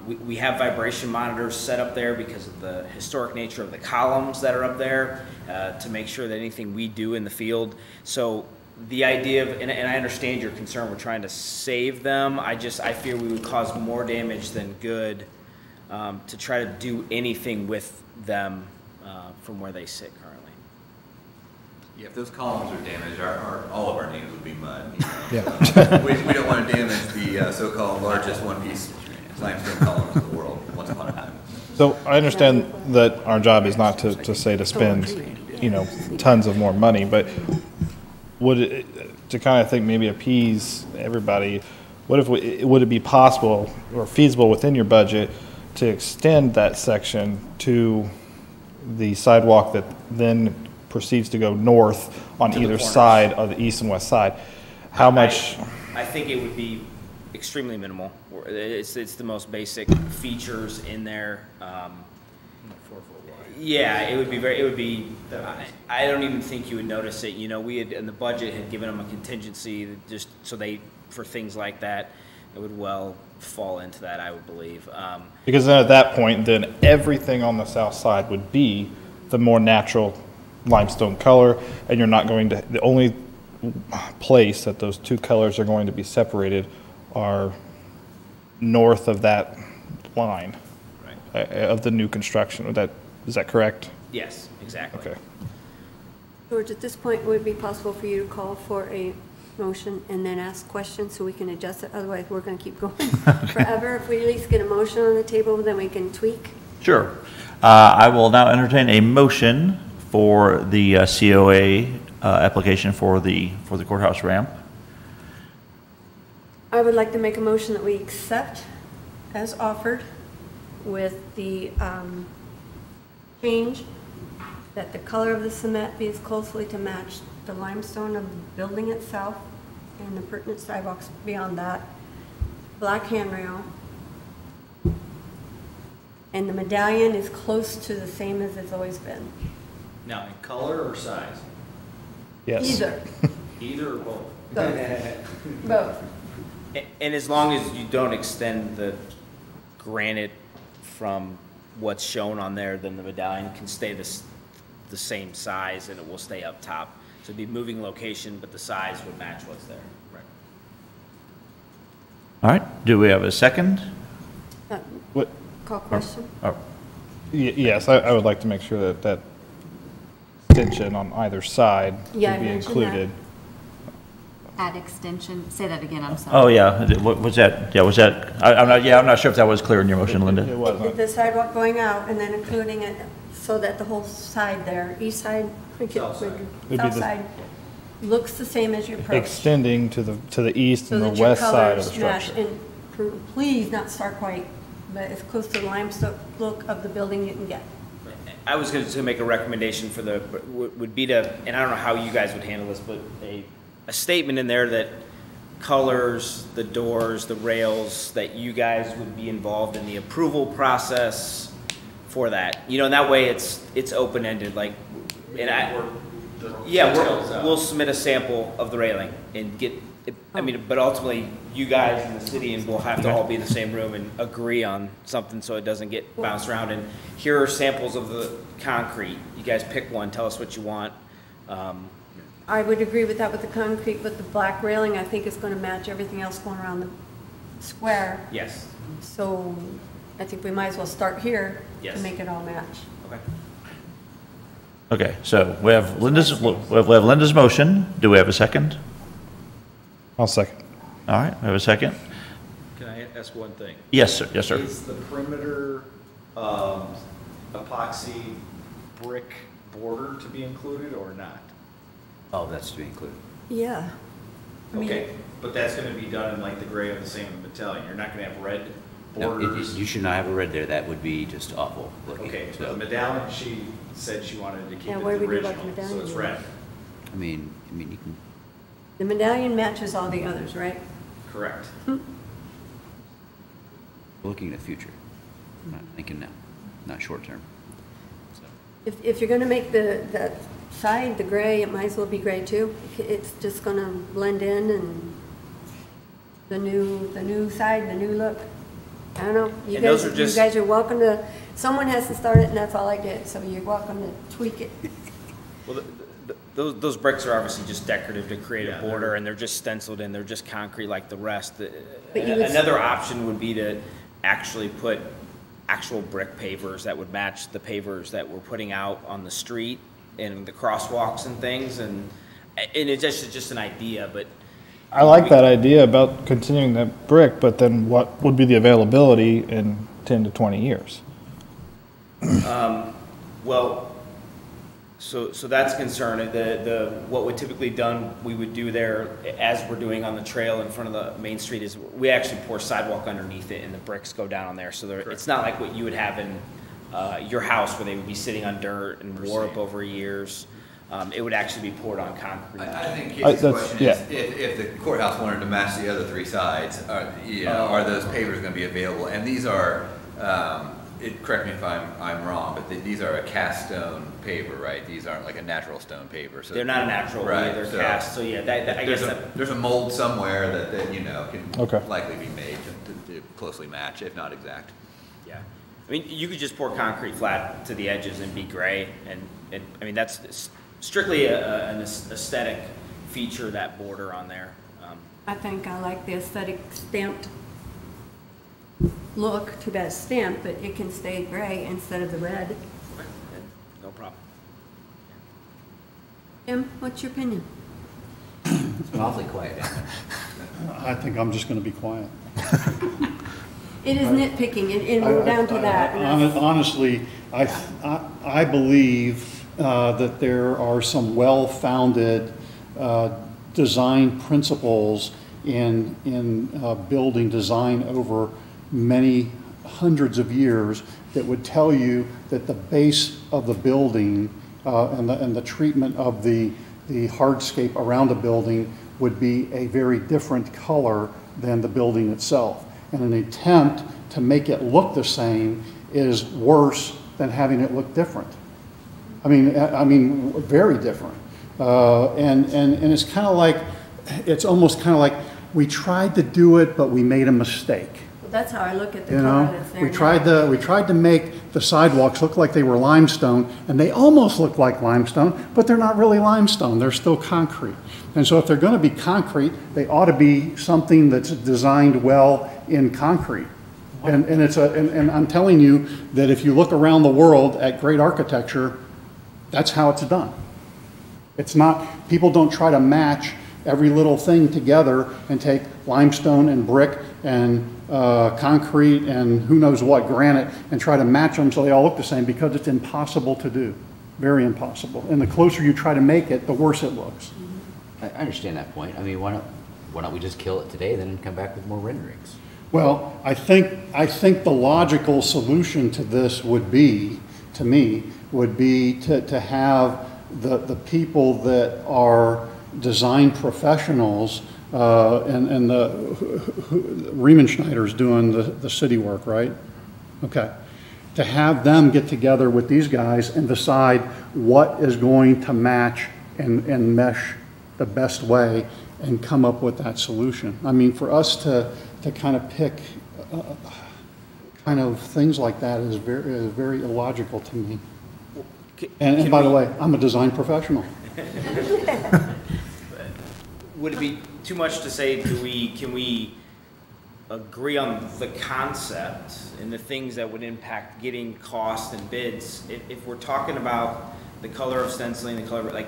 we have vibration monitors set up there because of the historic nature of the columns that are up there to make sure that anything we do in the field. So the idea of, and I understand your concern, we're trying to save them. I fear we would cause more damage than good to try to do anything with them from where they sit currently. Yeah, if those columns are damaged, all of our names would be mud. Yeah. We don't want to damage the so-called largest one-piece limestone columns in the world once upon a time. So I understand that our job is not to say to spend, tons of more money, but would it, to kind of think maybe appease everybody, would it be possible or feasible within your budget to extend that section to the sidewalk that then proceeds to go north on To the either corners. side of the east and west side. How much, I think it would be extremely minimal. It's the most basic features in there. Yeah, it would be, I don't even think you would notice it. You know, we had, in the budget, had given them a contingency that just so for things like that, it would well fall into that, I would believe. because then at that point, then everything on the south side would be the more natural limestone color, and you're not going to, the only place that those two colors are going to be separated are north of that line of the new construction. Is that correct? Yes, exactly. Okay. George, at this point, would it be possible for you to call for a motion and then ask questions so we can adjust it? Otherwise, we're going to keep going forever. If we at least get a motion on the table, then we can tweak. Sure. I will now entertain a motion for the COA application for the courthouse ramp. I would like to make a motion that we accept as offered with the change that the color of the cement be as closely to match the limestone of the building itself and the pertinent sidewalks beyond that. Black handrail. And the medallion is close to the same as it's always been. Now, in color or size? Yes. Either. Either or both? Both. Both. And as long as you don't extend the granite from what's shown on there, then the medallion can stay the same size and it will stay up top. So it'd be moving location, but the size would match what's there. Right. All right, do we have a second? What, Call question? Oh, yes, I would like to make sure that extension on either side Yeah, would be I mentioned that. included. Add extension, say that again, I'm oh, sorry. yeah, what was that? Yeah, was that, I'm not sure if that was clear in your motion, Linda. It wasn't. The sidewalk going out and then including it so that the whole side there, east side, South side. Would be south the- side, looks the same as your approach. Extending to the east So and the that your west side of the colors match, structure. and please not stark white, but as close to the limestone look of the building you can get. I was going to make a recommendation for would be to, and I don't know how you guys would handle this, but a statement in there that colors, the doors, the rails, that you guys would be involved in the approval process for that. You know, and that way it's open-ended, like, and we'll submit a sample of the railing and get, but ultimately, you guys in the city and we'll have to all be in the same room and agree on something so it doesn't get bounced around. And here are samples of the concrete. You guys pick one, tell us what you want. I would agree with that with the concrete, but the black railing, I think is going to match everything else going around the square. Yes. So I think we might as well start here to Yes. make it all match. Okay. Okay, so we have Linda's motion. Do we have a second? I'll second. All right, we have a second. Can I ask one thing? Yes, sir, yes, sir. Is the perimeter epoxy brick border to be included or not? Oh, that's to be included. Yeah. I mean, Okay, but that's gonna be done in like the gray of the same medallion. You're not gonna have red No, borders? you should not have a red there. That would be just awful looking. Okay, so So, the medallion, she said she wanted to keep Yeah, it what the do we do about original, the so medallion it's then? red. I mean, you can, the medallion matches all the others, right? Correct. looking at the future. I'm not thinking now, not short term. So, If you're going to make that side the gray, it might as well be gray too. It's just going to blend in, and the new side, the new look. I don't know. You And those guys, are just- you guys are welcome to. Someone has to start it, and that's all I did. So you're welcome to tweak it. Well, those bricks are obviously just decorative to create Yeah, a border, and they're just stenciled in. They're just concrete like the rest. But you would- Another option would be to actually put actual brick pavers that would match the pavers that we're putting out on the street and the crosswalks and things. And it's just an idea, but I like that idea about continuing that brick, but then what would be the availability in 10 to 20 years? well, so that's a concern. What would typically done, we would do there, as we're doing on the trail in front of the main street, is we actually pour sidewalk underneath it and the bricks go down on there. So it's not like what you would have in your house where they would be sitting on dirt and wore up over years. it would actually be poured on concrete. I think Casey's that's- question yeah. is, if the courthouse wanted to match the other three sides, are those pavers gonna be available? And these are, correct me if I'm wrong, but these are a cast stone paver, right? These aren't like a natural stone paver, so. They're not a natural, Right, they're so cast, so yeah, I guess that. There's a mold somewhere that can Okay. likely be made to closely match, if not exact. Yeah, I mean, you could just pour concrete flat to the edges and be gray, and I mean, that's strictly an aesthetic feature, that border on there. I think I like the aesthetic stamped look. Too bad it's stamped, but it can stay gray instead of the red. No problem. Jim, what's your opinion? It's awfully quiet down there. I think I'm just going to be quiet. It is nitpicking, and we're down to that. and that's- Honestly, I believe that there are some well-founded design principles in building design over many hundreds of years that would tell you that the base of the building and the treatment of the hardscape around the building would be a very different color than the building itself. And an attempt to make it look the same is worse than having it look different. I mean, very different. And it's kind of like, it's almost kind of like we tried to do it, but we made a mistake. That's how I look at the You color know, that's there we now. tried to make the sidewalks look like they were limestone, and they almost look like limestone, but they're not really limestone. They're still concrete. And so if they're going to be concrete, they ought to be something that's designed well in concrete. And I'm telling you that if you look around the world at great architecture, that's how it's done. It's not, people don't try to match every little thing together and take limestone and brick and concrete and who knows what, granite, and try to match them so they all look the same, because it's impossible to do. Very impossible. And the closer you try to make it, the worse it looks. I understand that point. I mean, why don't we just kill it today, then come back with more renderings? Well, I think the logical solution to this would be, to me, would be to have the people that are design professionals, and the Riemenschneider's doing the city work, right? Okay. To have them get together with these guys and decide what is going to match and mesh the best way and come up with that solution. I mean, for us to kind of pick kind of things like that is very illogical to me. And by the way, I'm a design professional. Would it be too much to say, can we agree on the concept and the things that would impact getting cost and bids? If we're talking about the color of stenciling, the color, like,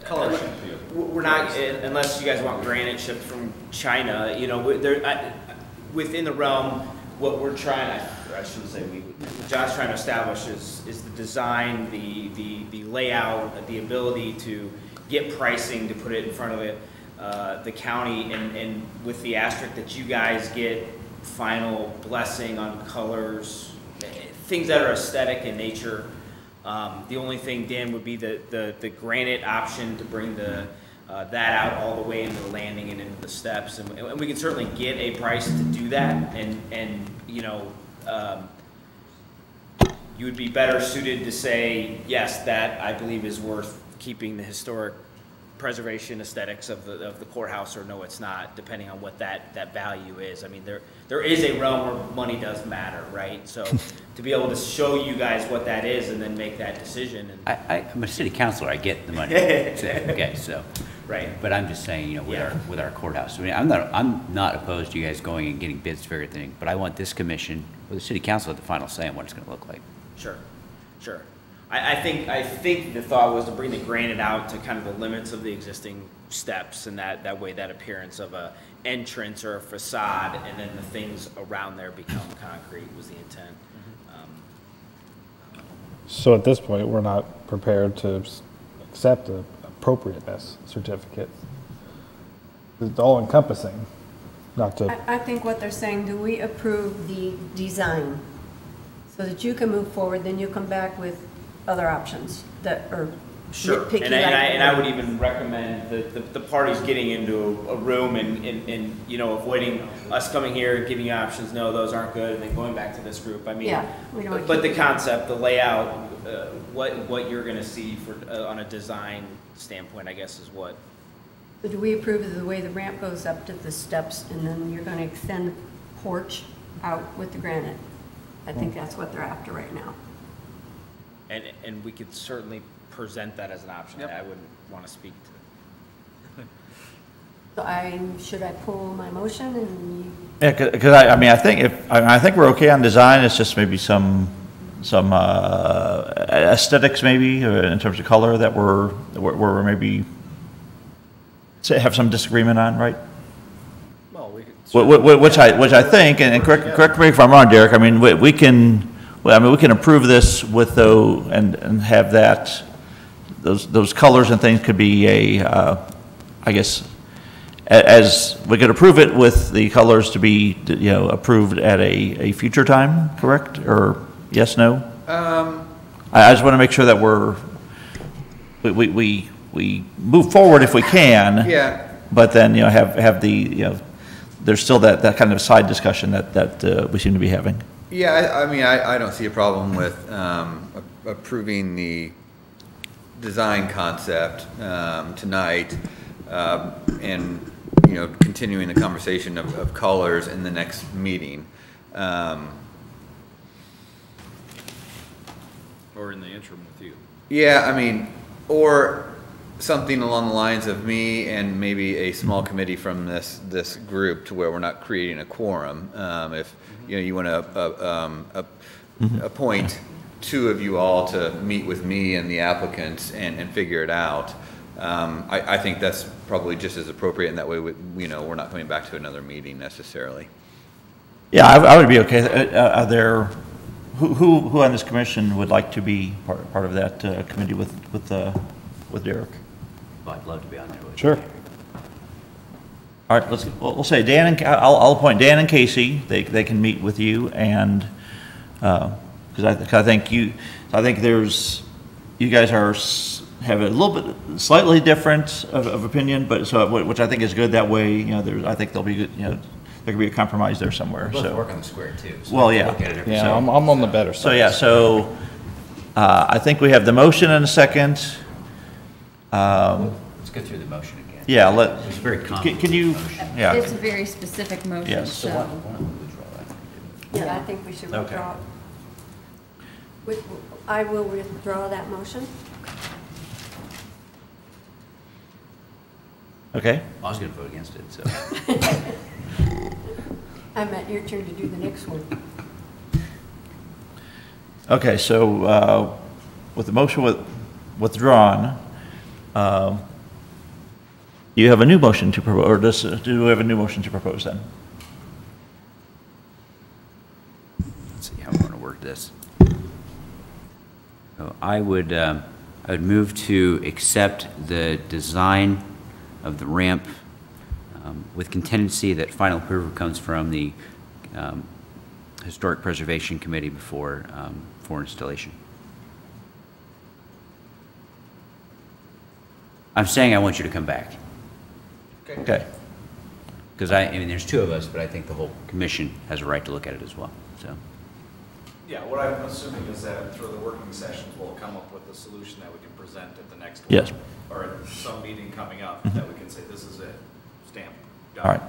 Color shouldn't be a- we're not, unless you guys want granite shipped from China, you know, within the realm, what we're trying, I shouldn't say we, what John's trying to establish is the design, the layout, the ability to get pricing to put it in front of the county, and with the asterisk that you guys get final blessing on colors, things that are aesthetic in nature. The only thing, Dan, would be the granite option to bring that out all the way into the landing and into the steps, and we can certainly get a price to do that, and you know, you would be better suited to say, yes, that I believe is worth keeping the historic preservation aesthetics of the courthouse, or no, it's not, depending on what that value is. I mean, there is a realm where money does matter, right? So to be able to show you guys what that is and then make that decision. And I'm a city councilor, I get the money. Okay, so. Right. But I'm just saying, you know, with our courthouse, I mean, I'm not opposed to you guys going and getting bids for everything, but I want this commission, or the city council, at the final say on what it's gonna look like. Sure. I think the thought was to bring the granite out to kind of the limits of the existing steps, and that way that appearance of a entrance or a facade, and then the things around there become concrete was the intent. So at this point, we're not prepared to accept a appropriateness certificate. It's all encompassing, not to. I think what they're saying, do we approve the design so that you can move forward, then you come back with other options that are Sure, nitpicky and like I would even recommend the parties getting into a room and, you know, avoiding us coming here and giving you options, no, those aren't good, and then going back to this group, I mean. Yeah, we don't wanna But keep- the concept, the layout, what you're gonna see for, on a design standpoint, I guess, is what. So do we approve of the way the ramp goes up to the steps, and then you're gonna extend the porch out with the granite? I think that's what they're after right now. And we could certainly present that as an option. I wouldn't want to speak to it. So should I pull my motion and you? Yeah, because I mean, I think we're okay on design, it's just maybe some aesthetics maybe, in terms of color that we're maybe have some disagreement on, right? Well, we could. Which I think, and correct me if I'm wrong, Derek, I mean, we can approve this with and have that, those colors and things could be I guess, as we could approve it with the colors to be, you know, approved at a future time, correct? Or yes, no? I just want to make sure that we move forward if we can. Yeah. But then, you know, have the, you know, there's still that kind of side discussion that we seem to be having. Yeah, I mean, I don't see a problem with approving the design concept tonight, and, you know, continuing the conversation of colors in the next meeting. Or in the interim with you. Yeah, I mean, or something along the lines of me and maybe a small committee from this group, to where we're not creating a quorum. If, you know, you want to appoint two of you all to meet with me and the applicants and figure it out. I think that's probably just as appropriate, and that way, you know, we're not coming back to another meeting necessarily. Yeah, I would be okay. Are there, who on this commission would like to be part of that committee with Derek? Well, I'd love to be on there with you. Sure. All right, we'll say Dan and I'll appoint Dan and Casey. They can meet with you, and because I think you guys have a little bit slightly different of opinion, but which I think is good. That way, you know, I think there'll be good, you know, there could be a compromise there somewhere. We'll both So work on the square too. So well, we can yeah. look at it every Yeah, so- I'm on the better side. So yeah, so I think we have the motion and a second. Let's go through the motion again. Yeah, It's very common. can you? Yeah. It's a very specific motion, Yes. So so. why don't we withdraw that? Yeah, I think we should Okay. withdraw. I will withdraw that motion. Okay. I was going to vote against it, so. I meant your turn to do the next one. Okay, so with the motion withdrawn, you have a new motion to propose, or do we have a new motion to propose then? Let's see how we're going to word this. So I would move to accept the design of the ramp with contingency that final approval comes from the Historic Preservation Committee before installation. I'm saying I want you to come back. Okay. Because I mean, there's two of us, but I think the whole commission has a right to look at it as well, so. Yeah, what I'm assuming is that through the working sessions, we'll come up with a solution that we can present at the next one. Yes. Or at some meeting coming up, that we can say, this is it, stamp, done. All right.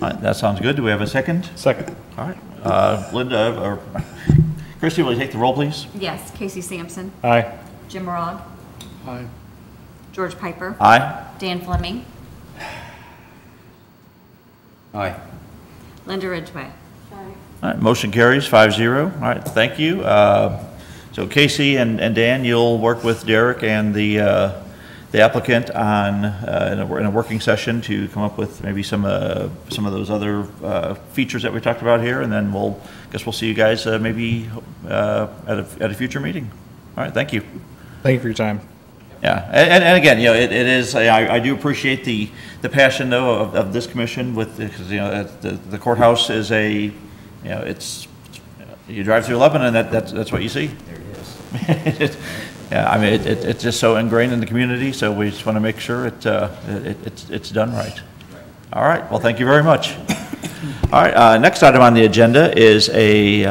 All right, that sounds good. Do we have a second? Second. All right. Linda, or Christie, will you take the roll, please? Yes, Casey Sampson, Aye. Jim Morag, Aye. George Piper, Aye. Dan Fleming, Aye. Linda Ridgway. All right, motion carries 5-0. All right, thank you. So Casey and Dan, you'll work with Derek and the applicant on in a working session to come up with maybe some of those other features that we talked about here, and then we'll see you guys maybe at a future meeting. All right, thank you. Thank you for your time. Yeah, and again, you know, it is, I do appreciate the passion, though, of this commission because, you know, the courthouse is you know, it's, you drive through Lebanon, that's what you see. There it is. Yeah, I mean, it's just so ingrained in the community, so we just want to make sure it's done right. All right, well, thank you very much. All right, next item on the agenda is a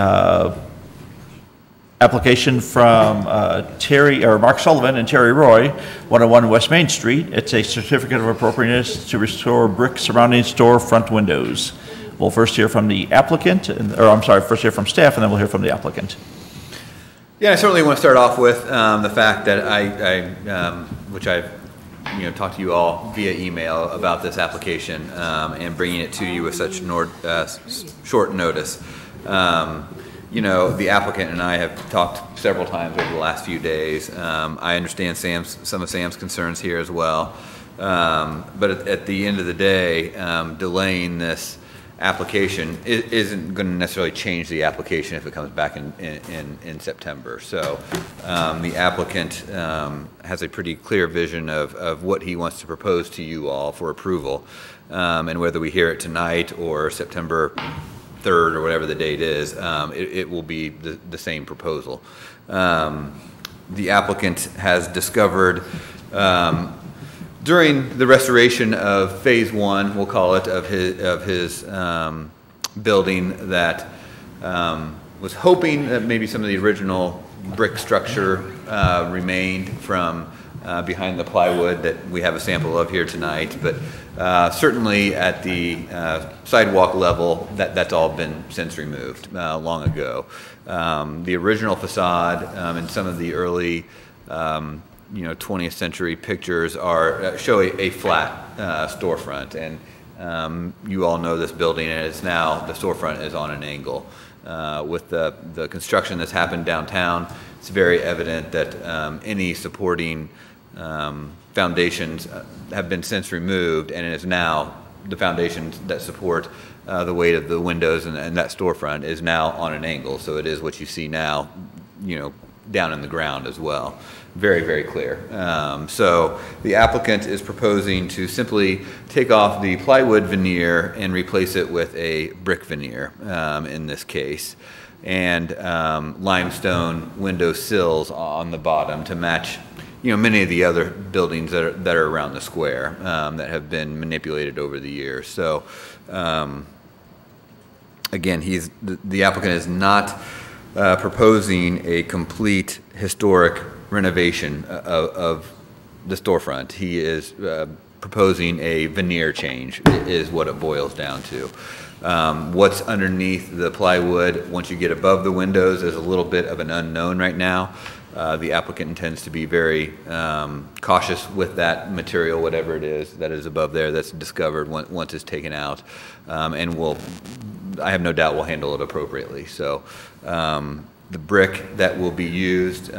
application from Mark Sullivan and Terry Roy, 101 West Main Street. It's a certificate of appropriateness to restore brick surrounding store front windows. We'll first hear from the applicant, first hear from staff, and then we'll hear from the applicant. Yeah, I certainly want to start off with the fact that which I've talked to you all via email about this application and bringing it to you with such short notice. The applicant and I have talked several times over the last few days. I understand some of Sam's concerns here as well. But at the end of the day, delaying this application isn't going to necessarily change the application if it comes back in September. So the applicant has a pretty clear vision of what he wants to propose to you all for approval. And whether we hear it tonight or September 3rd or whatever the date is, it will be the same proposal. The applicant has discovered during the restoration of phase 1, we'll call it, of his building, that was hoping that maybe some of the original brick structure remained from behind the plywood that we have a sample of here tonight, but certainly at the sidewalk level, that's all been since removed long ago. The original facade and some of the early 20th century pictures show a flat storefront, and you all know this building, and it's now, the storefront is on an angle. With the construction that's happened downtown, it's very evident that any supporting foundations have been since removed, and it is now the foundations that support the weight of the windows and that storefront is now on an angle. So it is what you see now, down in the ground as well. Very, very clear. So the applicant is proposing to simply take off the plywood veneer and replace it with a brick veneer in this case, and limestone window sills on the bottom to match many of the other buildings that are around the square that have been manipulated over the years. So again, the applicant is not proposing a complete historic renovation of the storefront. He is proposing a veneer change, is what it boils down to. What's underneath the plywood, once you get above the windows, is a little bit of an unknown right now. The applicant intends to be very cautious with that material, whatever it is that is above there that's discovered once it's taken out, and I have no doubt we'll handle it appropriately. So the brick that will be used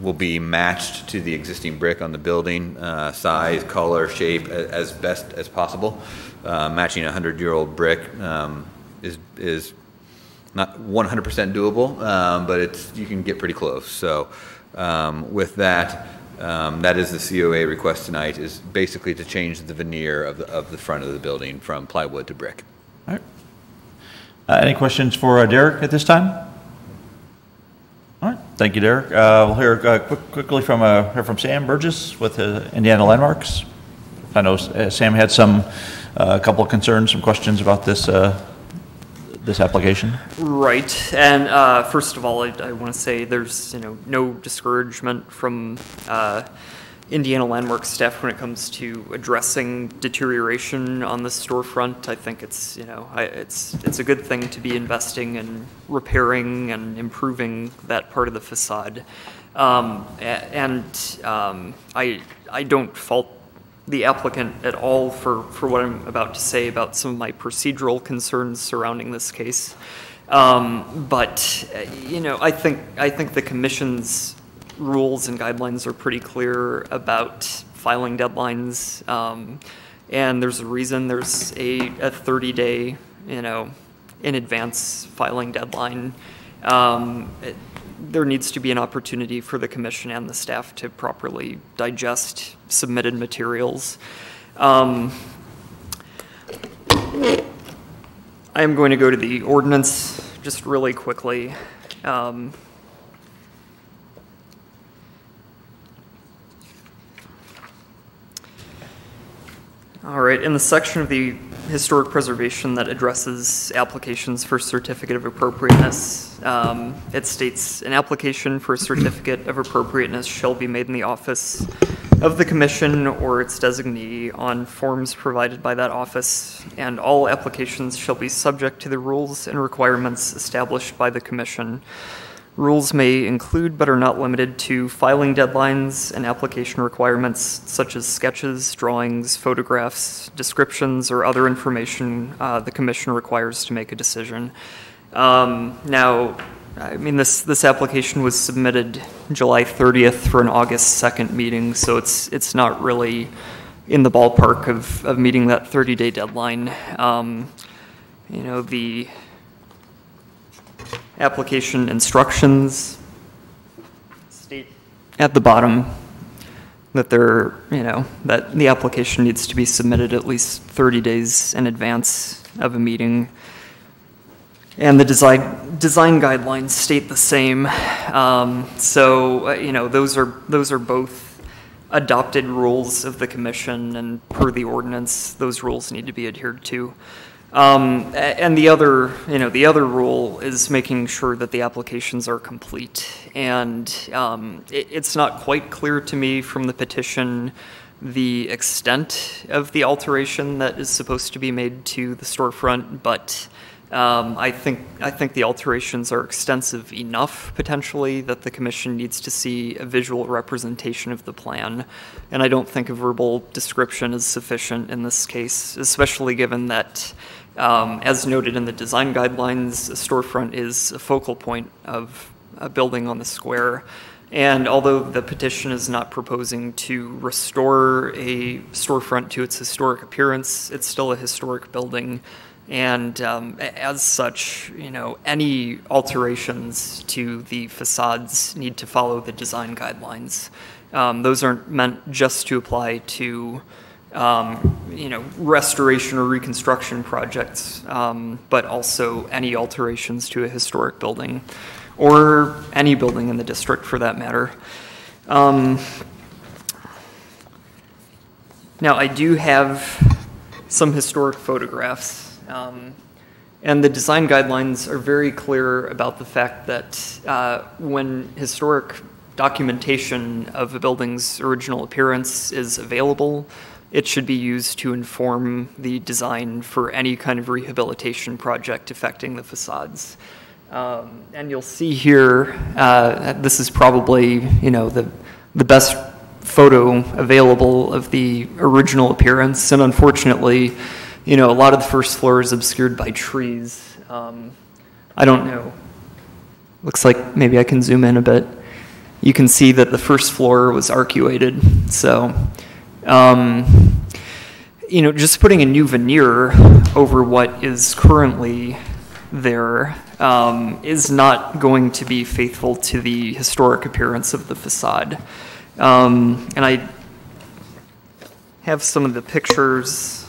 will be matched to the existing brick on the building, size, color, shape, as best as possible. Matching a 100-year-old brick is not 100% doable, but you can get pretty close. So with that, that is the COA request tonight, is basically to change the veneer of the front of the building from plywood to brick. All right. Any questions for Derek at this time? All right, thank you, Derek. We'll hear quickly from Sam Burgess with Indiana Landmarks. I know Sam had a couple of concerns, some questions about this application. Right, and first of all, I want to say there's no discouragement from Indiana Landmarks staff when it comes to addressing deterioration on the storefront. I think it's it's a good thing to be investing in repairing and improving that part of the facade, and I don't fault the applicant at all for what I'm about to say about some of my procedural concerns surrounding this case, but I think the commission's rules and guidelines are pretty clear about filing deadlines, and there's a reason there's a 30-day in advance filing deadline. There needs to be an opportunity for the commission and the staff to properly digest submitted materials. I am going to go to the ordinance just really quickly. All right, in the section of the historic preservation that addresses applications for certificate of appropriateness, it states an application for a certificate of appropriateness shall be made in the office of the commission or its designee on forms provided by that office, and all applications shall be subject to the rules and requirements established by the commission. Rules may include but are not limited to filing deadlines and application requirements such as sketches, drawings, photographs, descriptions, or other information the commission requires to make a decision. Now, I mean, this application was submitted July 30th for an August 2nd meeting, so it's not really in the ballpark of meeting that 30-day deadline. You know, the application instructions state at the bottom that that the application needs to be submitted at least 30 days in advance of a meeting. And the design guidelines state the same. You know, those are both adopted rules of the commission, and per the ordinance, those rules need to be adhered to. And the other rule is making sure that the applications are complete. And it's not quite clear to me from the petition the extent of the alteration that is supposed to be made to the storefront, but I think the alterations are extensive enough, potentially, that the commission needs to see a visual representation of the plan. And I don't think a verbal description is sufficient in this case, especially given that, as noted in the design guidelines, a storefront is a focal point of a building on the square. And although the petition is not proposing to restore a storefront to its historic appearance, it's still a historic building. And as such, you know, any alterations to the facades need to follow the design guidelines. Those aren't meant just to apply to, you know, restoration or reconstruction projects, but also any alterations to a historic building, or any building in the district for that matter. Now, I do have some historic photographs. And the design guidelines are very clear about the fact that when historic documentation of a building's original appearance is available, it should be used to inform the design for any kind of rehabilitation project affecting the facades. And you'll see here, this is probably, you know, the best photo available of the original appearance, and unfortunately, you know, a lot of the first floor is obscured by trees. I don't know. Looks like maybe I can zoom in a bit. You can see that the first floor was arcuated. So, you know, just putting a new veneer over what is currently there is not going to be faithful to the historic appearance of the facade. And I have some of the pictures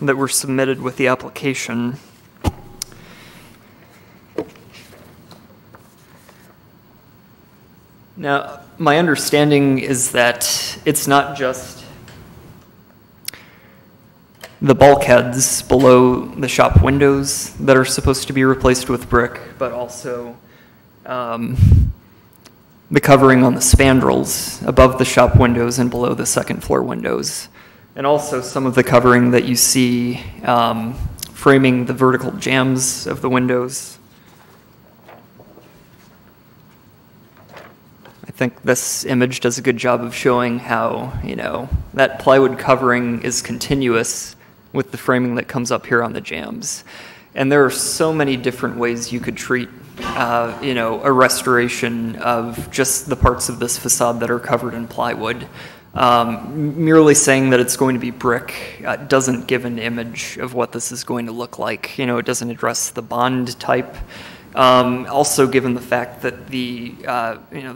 that were submitted with the application. Now, my understanding is that it's not just the bulkheads below the shop windows that are supposed to be replaced with brick, but also the covering on the spandrels above the shop windows and below the second floor windows. And also some of the covering that you see framing the vertical jambs of the windows. I think this image does a good job of showing how, you know, that plywood covering is continuous with the framing that comes up here on the jambs. And there are so many different ways you could treat, you know, a restoration of just the parts of this facade that are covered in plywood. Merely saying that it's going to be brick doesn't give an image of what this is going to look like. You know, it doesn't address the bond type. Also, given the fact that the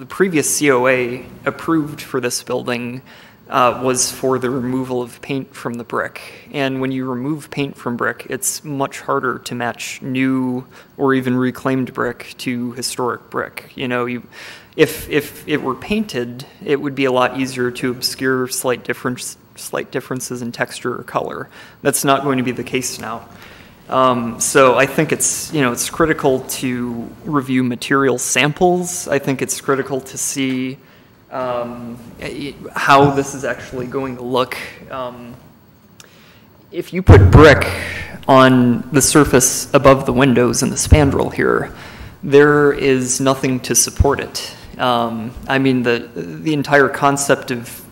previous COA approved for this building was for the removal of paint from the brick. And when you remove paint from brick, it's much harder to match new or even reclaimed brick to historic brick. You know, if it were painted, it would be a lot easier to obscure slight slight differences in texture or color. That's not going to be the case now. So I think it's, it's critical to review material samples. I think it's critical to see how this is actually going to look. If you put brick on the surface above the windows in the spandrel here, there is nothing to support it. I mean, the entire concept of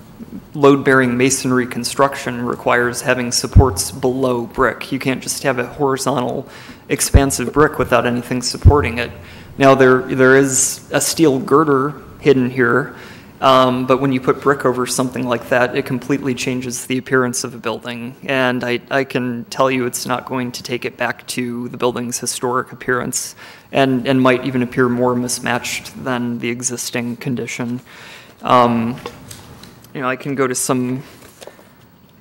load-bearing masonry construction requires having supports below brick. You can't just have a horizontal, expansive brick without anything supporting it. Now, there is a steel girder hidden here, but when you put brick over something like that, it completely changes the appearance of a building. And I can tell you it's not going to take it back to the building's historic appearance, and might even appear more mismatched than the existing condition. I can go to some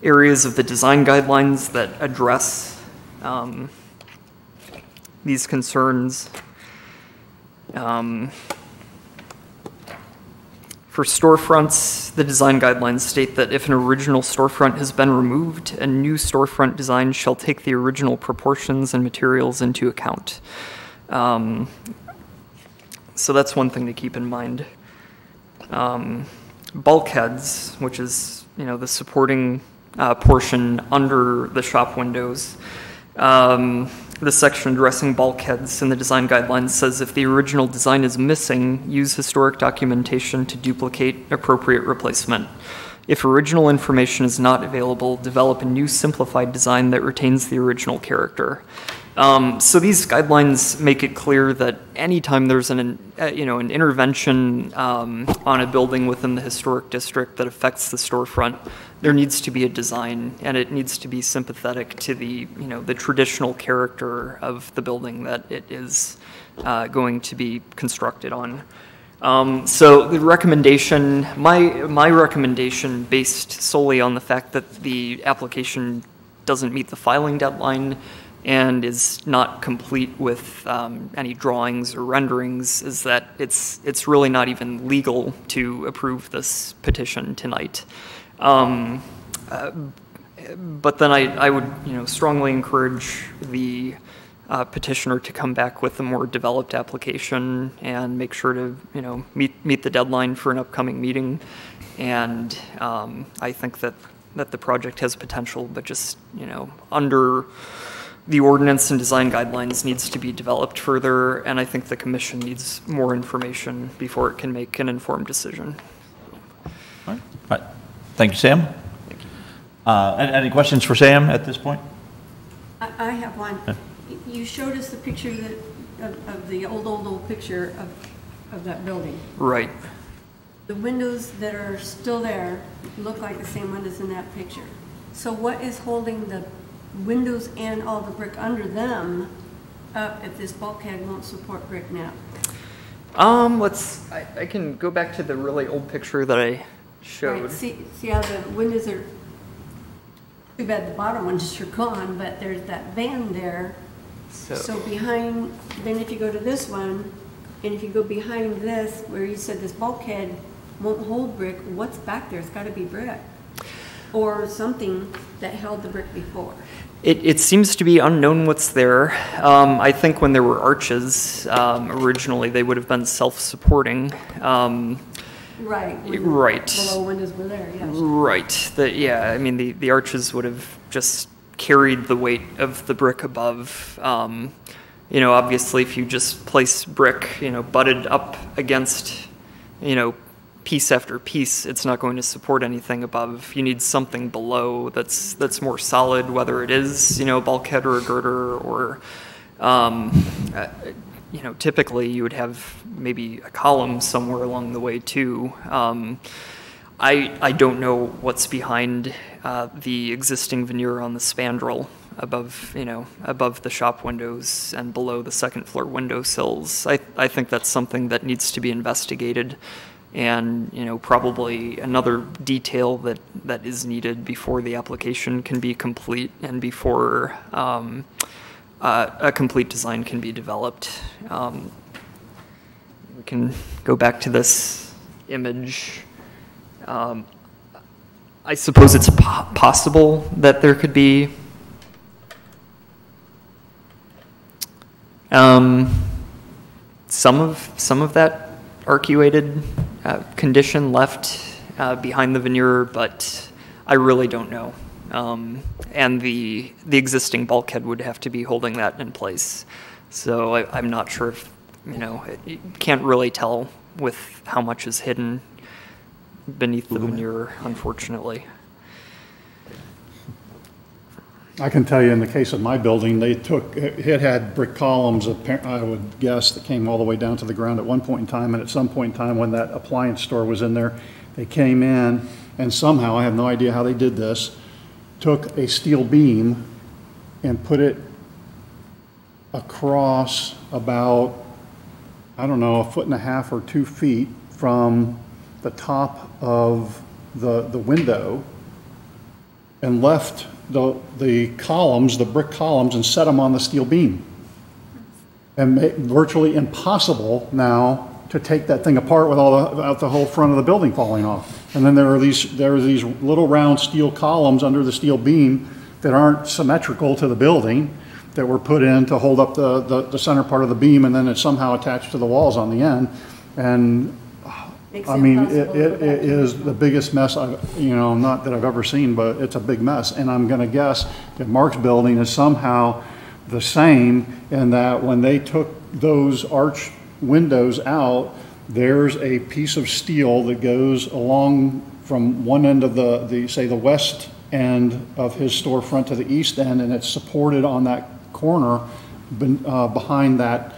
areas of the design guidelines that address these concerns. For storefronts, the design guidelines state that if an original storefront has been removed, a new storefront design shall take the original proportions and materials into account. So that's one thing to keep in mind. Bulkheads, which is the supporting portion under the shop windows. The section addressing bulkheads in the design guidelines says if the original design is missing, use historic documentation to duplicate appropriate replacement. If original information is not available, develop a new simplified design that retains the original character. So these guidelines make it clear that anytime there's an intervention on a building within the historic district that affects the storefront, there needs to be a design, and it needs to be sympathetic to the traditional character of the building that it is going to be constructed on. So the recommendation, my recommendation, based solely on the fact that the application doesn't meet the filing deadline and is not complete with any drawings or renderings, is that it's really not even legal to approve this petition tonight. But then I would strongly encourage the petitioner to come back with a more developed application and make sure to meet the deadline for an upcoming meeting. And I think that the project has potential, but just under the ordinance and design guidelines needs to be developed further, and I think the commission needs more information before it can make an informed decision. All right. Thank you, Sam. Thank you. Any questions for Sam at this point? I have one. You showed us the picture of the old picture of that building. Right. The windows that are still there look like the same windows in that picture. So what is holding the windows and all the brick under them up if this bulkhead won't support brick now? I can go back to the really old picture that I showed. Right. See how the windows are, too bad the bottom ones are gone, but there's that van there. So behind, then if you go to this one, and if you go behind this, where you said this bulkhead won't hold brick, what's back there? It's got to be brick. Or something that held the brick before. It seems to be unknown what's there. I think when there were arches, originally they would have been self-supporting. Right. Right. Below windows were there, yes. Right. I mean, the arches would have just carried the weight of the brick above. Obviously, if you just place brick, butted up against, piece after piece, it's not going to support anything above. You need something below that's more solid, whether it is, a bulkhead or a girder, or, typically you would have maybe a column somewhere along the way too. I don't know what's behind the existing veneer on the spandrel above the shop windows and below the second floor window sills. I think that's something that needs to be investigated, and probably another detail that is needed before the application can be complete and before a complete design can be developed. We can go back to this image. I suppose it's possible that there could be some of that arcuated condition left behind the veneer, but I really don't know. And the existing bulkhead would have to be holding that in place. So I'm not sure if, you can't really tell with how much is hidden beneath the veneer, unfortunately. I can tell you in the case of my building, it had brick columns, I would guess, that came all the way down to the ground at one point in time, and at some point in time when that appliance store was in there, they came in and somehow, I have no idea how they did this, took a steel beam and put it across about, I don't know, 1.5 feet or 2 feet from the top of the window and left the columns, the brick columns, and set them on the steel beam. And virtually impossible now to take that thing apart without the whole front of the building falling off. And then there are these little round steel columns under the steel beam that aren't symmetrical to the building that were put in to hold up the center part of the beam, and then it's somehow attached to the walls on the end. And I mean, it is the biggest mess not that I've ever seen, but it's a big mess. And I'm gonna guess that Mark's building is somehow the same in that when they took those arch windows out, there's a piece of steel that goes along from one end of the west end of his storefront to the east end, and it's supported on that corner behind that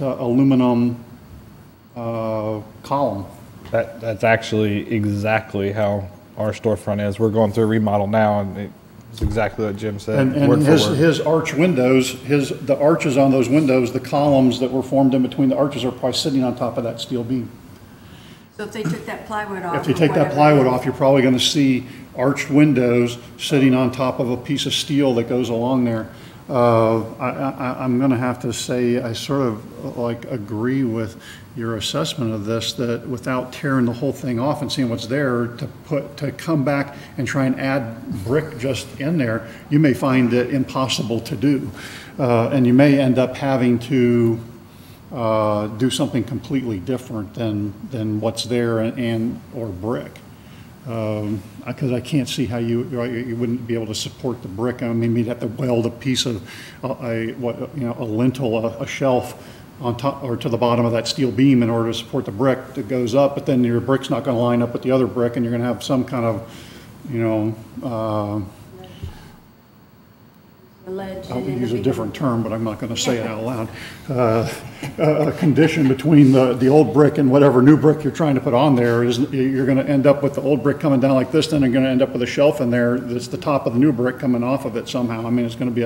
aluminum column. That's actually exactly how our storefront is. We're going through a remodel now, and it's exactly what Jim said. And his arch windows, the arches on those windows, the columns that were formed in between the arches are probably sitting on top of that steel beam. So if they took that plywood off. If you take that plywood off, you're probably going to see arched windows sitting on top of a piece of steel that goes along there. I'm going to have to say I sort of agree with your assessment of this, that without tearing the whole thing off and seeing what's there, to come back and try and add brick just in there, you may find it impossible to do, and you may end up having to do something completely different than what's there or brick. Because I can't see how you wouldn't be able to support the brick. I mean, you'd have to weld a piece of a lintel, a shelf on top or to the bottom of that steel beam in order to support the brick that goes up. But then your brick's not going to line up with the other brick, and you're going to have some kind of, I'll use a different term, but I'm not going to say it out loud. A condition between the old brick and whatever new brick you're trying to put on there is you're going to end up with the old brick coming down like this, then you're going to end up with a shelf in there that's the top of the new brick coming off of it somehow. I mean, it's going to be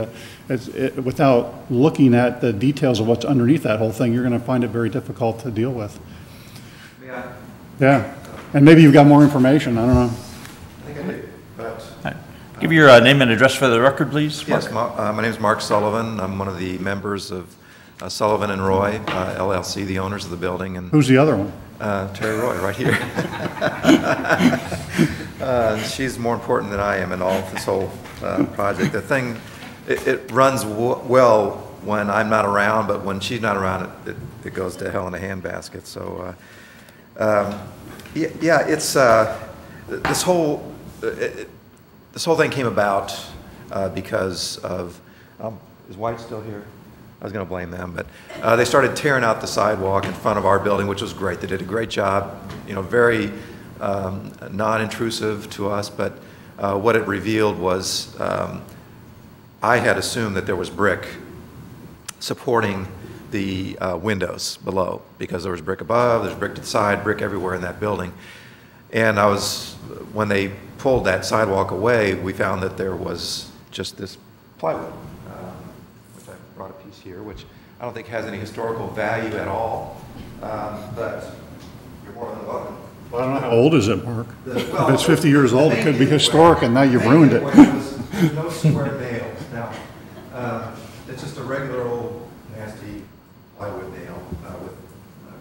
without looking at the details of what's underneath that whole thing, you're going to find it very difficult to deal with. Yeah. And maybe you've got more information. I don't know. I think I do, but... Give your name and address for the record, please. Yes, my name is Mark Sullivan. I'm one of the members of Sullivan and Roy, LLC, the owners of the building. And who's the other one? Terry Roy, right here. She's more important than I am in all of this whole project. The thing, it runs well when I'm not around, but when she's not around, it goes to hell in a handbasket. So, yeah, it's this whole thing came about because of, is White still here? I was going to blame them, but they started tearing out the sidewalk in front of our building, which was great. They did a great job, very non-intrusive to us, but what it revealed was I had assumed that there was brick supporting the windows below, because there was brick above, there's brick to the side, brick everywhere in that building. And when they pulled that sidewalk away, we found that there was just this plywood, which I brought a piece here, which I don't think has any historical value at all, but you're more than welcome. Well, I don't know how old is it, Mark? If it's 50 years old, it could be historic, and now you've ruined it. There's no square nails. Now, it's just a regular old nasty plywood nail with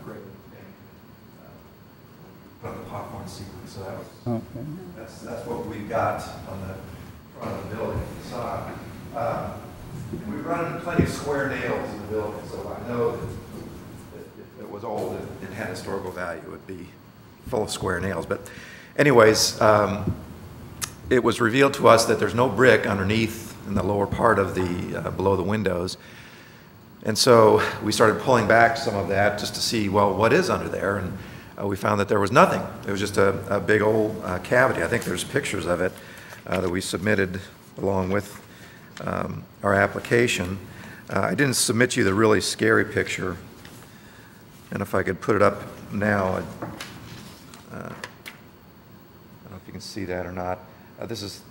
great paint. Put on the pot one ceiling. So that was, Okay. that's what we got on the front of the building facade. And we run into plenty of square nails in the building, so I know that if it was old, it had historical value, it would be full of square nails. But anyways, it was revealed to us that there's no brick underneath in the lower part of the, below the windows. And so we started pulling back some of that just to see, well, what is under there? And we found that there was nothing. It was just a big old cavity. I think there's pictures of it that we submitted along with our application. I didn't submit you the really scary picture, and if I could put it up now, I don't know if you can see that or not. This is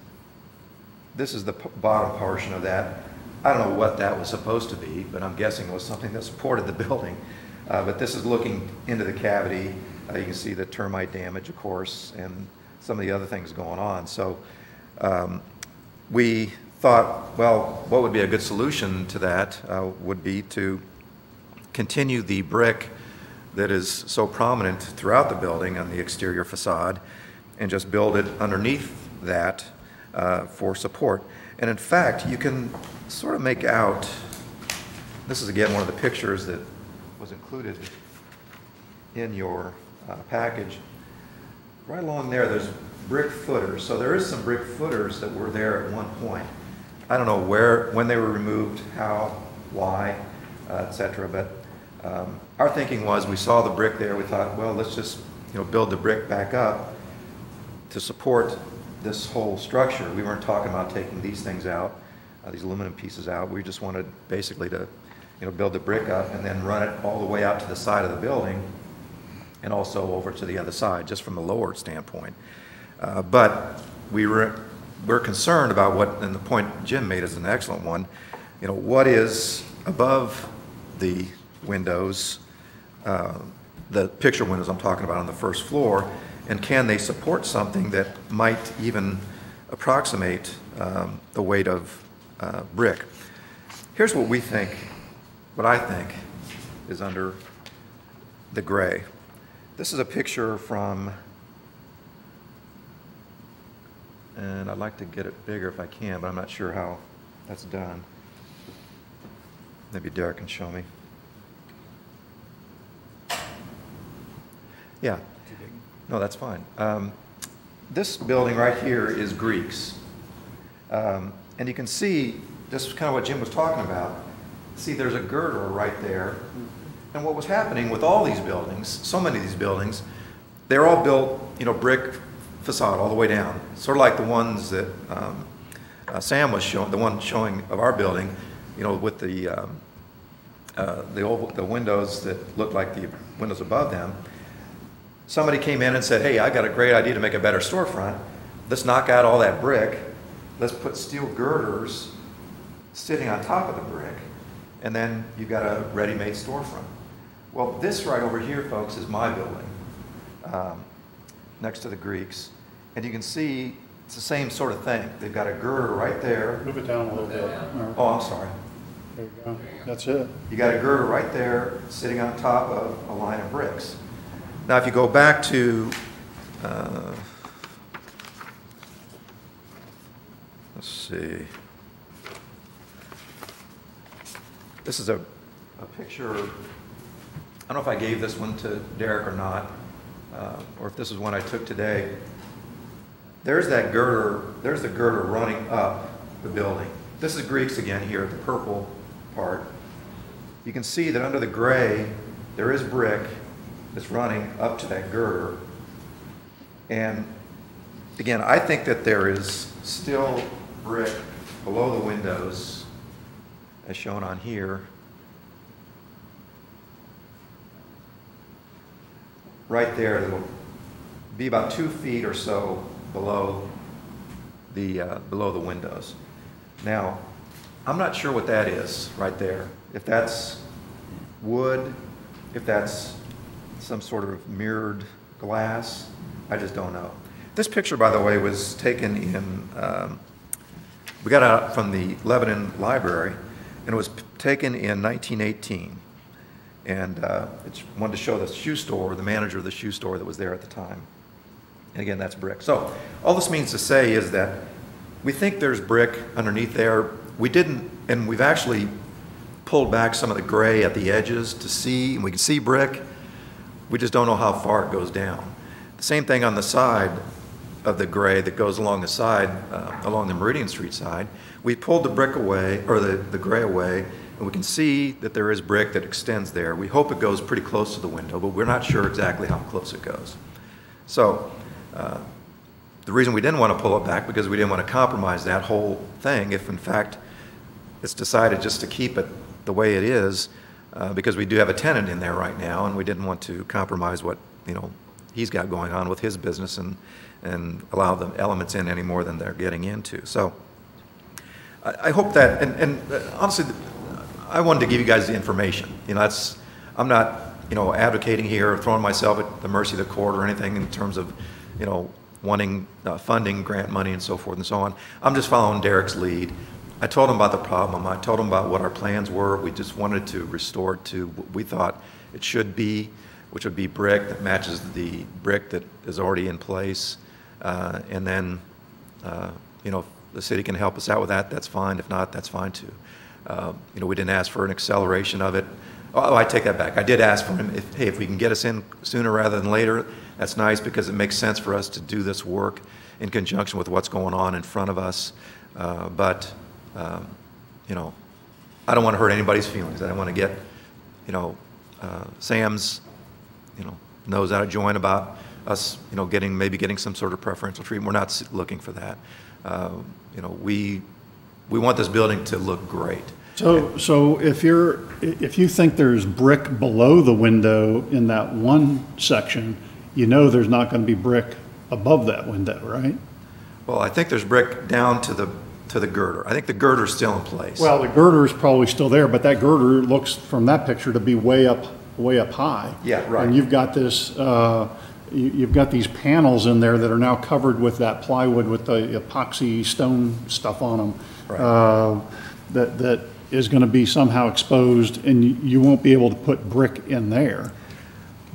the bottom portion of that. I don't know what that was supposed to be, but I'm guessing it was something that supported the building. But this is looking into the cavity. You can see the termite damage, of course, and some of the other things going on. So we thought, well, what would be a good solution to that would be to continue the brick that is so prominent throughout the building on the exterior facade and just build it underneath that for support. And in fact, you can sort of make out, this is again one of the pictures that was included in your package. Right along there, there's brick footers. So there is some brick footers that were there at one point. I don't know where, when they were removed, how, why, etc. But our thinking was, we saw the brick there. We thought, well, let's just build the brick back up to support this whole structure. We weren't talking about taking these things out, these aluminum pieces out. We just wanted basically to build the brick up and then run it all the way out to the side of the building and also over to the other side, just from a lower standpoint. But we're concerned about what, and the point Jim made is an excellent one, what is above the windows, the picture windows I'm talking about on the first floor, and can they support something that might even approximate the weight of brick. Here's what we think, what I think is under the gray. This is a picture from, and I'd like to get it bigger if I can, but I'm not sure how that's done. Maybe Derek can show me. Yeah. No, that's fine. This building right here is Greek's. And you can see, this is kind of what Jim was talking about. See, there's a girder right there. And what was happening with all these buildings, so many of these buildings, they're all built, brick facade all the way down. Sort of like the ones that Sam was showing, the one showing of our building, with the windows that look like the windows above them. Somebody came in and said, hey, I got a great idea to make a better storefront. Let's knock out all that brick. Let's put steel girders sitting on top of the brick, and then you've got a ready-made storefront. Well, this right over here, folks, is my building, next to the Greeks. And you can see it's the same sort of thing. They've got a girder right there. Move it down a little bit. Oh, I'm sorry. There you go. That's it. You got a girder right there sitting on top of a line of bricks. Now, if you go back to, let's see. This is a picture. I don't know if I gave this one to Derek or not, or if this is one I took today. There's that girder, there's the girder running up the building. This is Greeks again here, the purple part. You can see that under the gray, there is brick that's running up to that girder. And again, I think that there is still brick below the windows, as shown on here. Right there, it'll be about 2 feet or so below the windows. Now, I'm not sure what that is right there. If that's wood, if that's some sort of mirrored glass, I just don't know. This picture, by the way, was taken in, we got it out from the Lebanon Library, and it was taken in 1918. And it's wanted to show the shoe store, the manager of the shoe store that was there at the time. And again, that's brick. So all this means to say is that we think there's brick underneath there. We didn't, and we've actually pulled back some of the gray at the edges to see, and we can see brick. We just don't know how far it goes down. The same thing on the side of the gray that goes along the side, along the Meridian Street side. We pulled the brick away, or the gray away, and we can see that there is brick that extends there. We hope it goes pretty close to the window, but we're not sure exactly how close it goes. So the reason we didn't want to pull it back, because we didn't want to compromise that whole thing if in fact it's decided just to keep it the way it is, because we do have a tenant in there right now, and we didn't want to compromise what, you know, he's got going on with his business and allow the elements in any more than they're getting into. So I hope that, and honestly, I wanted to give you guys the information. You know, I'm not, you know, advocating here or throwing myself at the mercy of the court or anything in terms of, you know, wanting funding, grant money, and so forth and so on. I'm just following Derek's lead. I told him about the problem. I told him about what our plans were. We just wanted to restore it to what we thought it should be, which would be brick that matches the brick that is already in place. And then, you know, if the city can help us out with that, that's fine. If not, that's fine too. You know, we didn't ask for an acceleration of it. Oh, I take that back. I did ask for him, hey, if we can get us in sooner rather than later, that's nice, because it makes sense for us to do this work in conjunction with what's going on in front of us. But you know, I don't want to hurt anybody's feelings. I don't want to get, you know, Sam's, you know, nose out of joint about us, you know, maybe getting some sort of preferential treatment. We're not looking for that. You know, we want this building to look great. So if you think there's brick below the window in that one section, you know there's not going to be brick above that window, right? Well, I think there's brick down to the girder. I think the girder's still in place. Well, the girder is probably still there, but that girder looks from that picture to be way up high. Yeah, right. And you've got this, you've got these panels in there that are now covered with that plywood with the epoxy stone stuff on them. Right. That is going to be somehow exposed, and you won't be able to put brick in there.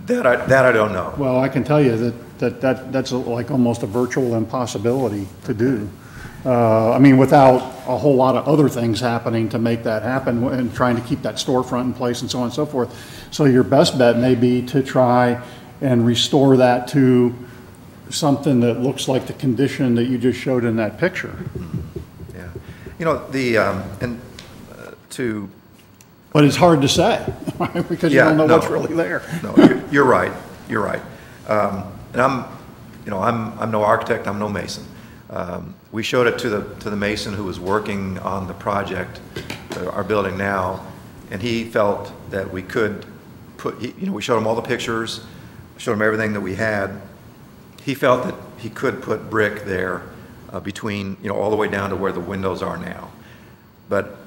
That I don't know. Well, I can tell you that's like almost a virtual impossibility to do. I mean, without a whole lot of other things happening to make that happen and trying to keep that storefront in place and so on and so forth. So your best bet may be to try and restore that to something that looks like the condition that you just showed in that picture. Yeah. You know, But it's hard to say, right? Because you don't know what's really there. No, you're right. You're right. And I'm no architect. I'm no mason. We showed it to the mason who was working on the project, our building now, and he felt that we could put. We showed him all the pictures, showed him everything that we had. He felt that he could put brick there between, all the way down to where the windows are now. But,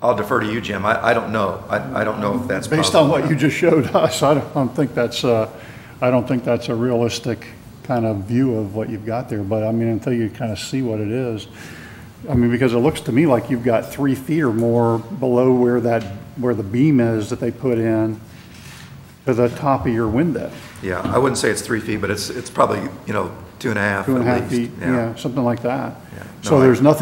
I'll defer to you, Jim. I don't know. I don't know if that's based possible. on what you just showed us. I don't think that's a realistic kind of view of what you've got there. But I mean, until you kind of see what it is, I mean, because it looks to me like you've got 3 feet or more below where the beam is that they put in to the top of your window. Yeah, I wouldn't say it's 3 feet, but it's probably 2.5 at 2.5 least. feet, yeah, something like that. Yeah. No, So there's not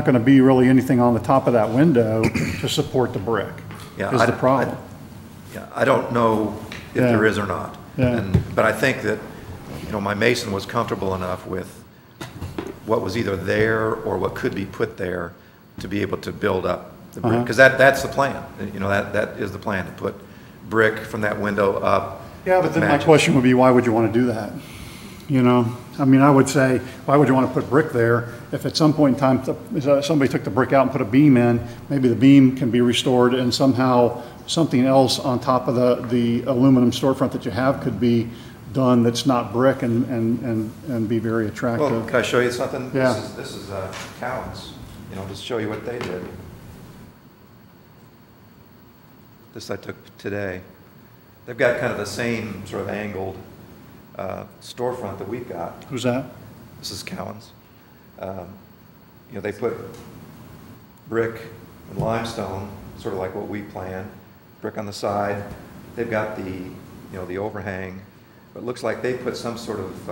going to be really anything on the top of that window to support the brick. Yeah, is the problem. I don't know if Yeah. there is or not. Yeah. But I think that, my mason was comfortable enough with what was either there or what could be put there to be able to build up the brick. Because that's the plan. That is the plan, to put brick from that window up. Yeah, but then my matches. question would be, why would you want to do that? I mean, I would say, why would you want to put brick there if at some point in time somebody took the brick out and put a beam in, maybe the beam can be restored and somehow something else on top of the aluminum storefront that you have could be done that's not brick and be very attractive. Well, can I show you something? Yeah. This is Cowan's, just show you what they did. This I took today. They've got kind of the same sort of angled storefront that we've got. Who's that? This is Cowan's. They put brick and limestone, sort of like what we planned, brick on the side. They've got the overhang But it looks like they put some sort of,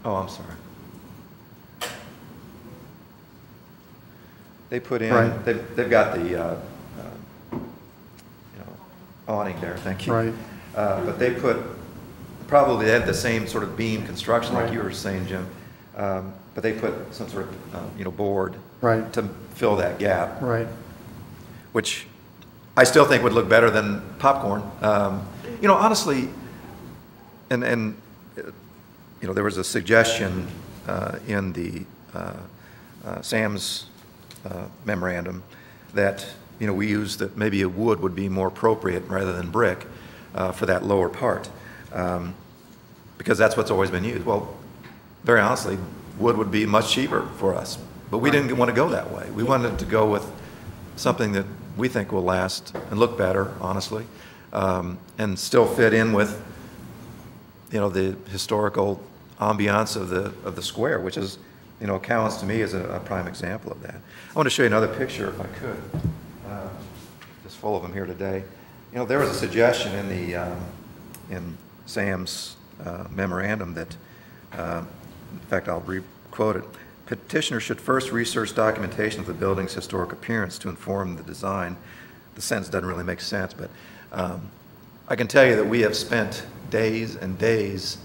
oh, I'm sorry. They put in, Right. they've got the, awning there, thank you. Right. But they put, probably they had the same sort of beam construction like Right. you were saying, Jim. But they put some sort of, board. Right. To fill that gap. Right. Which I still think would look better than popcorn. Honestly, and there was a suggestion in the Sam's memorandum that, we used that maybe a wood would be more appropriate rather than brick for that lower part, because that's what's always been used. Well, very honestly, wood would be much cheaper for us, but we didn't want to go that way. We wanted to go with something that we think will last and look better, honestly, and still fit in with, the historical ambiance of the square, which is, Cowens to me is a prime example of that. I want to show you another picture if I could. Just full of them here today. There was a suggestion in Sam's memorandum that, in fact, I'll re-quote it. Petitioner should first research documentation of the building's historic appearance to inform the design. The sentence doesn't really make sense, but I can tell you that we have spent days and days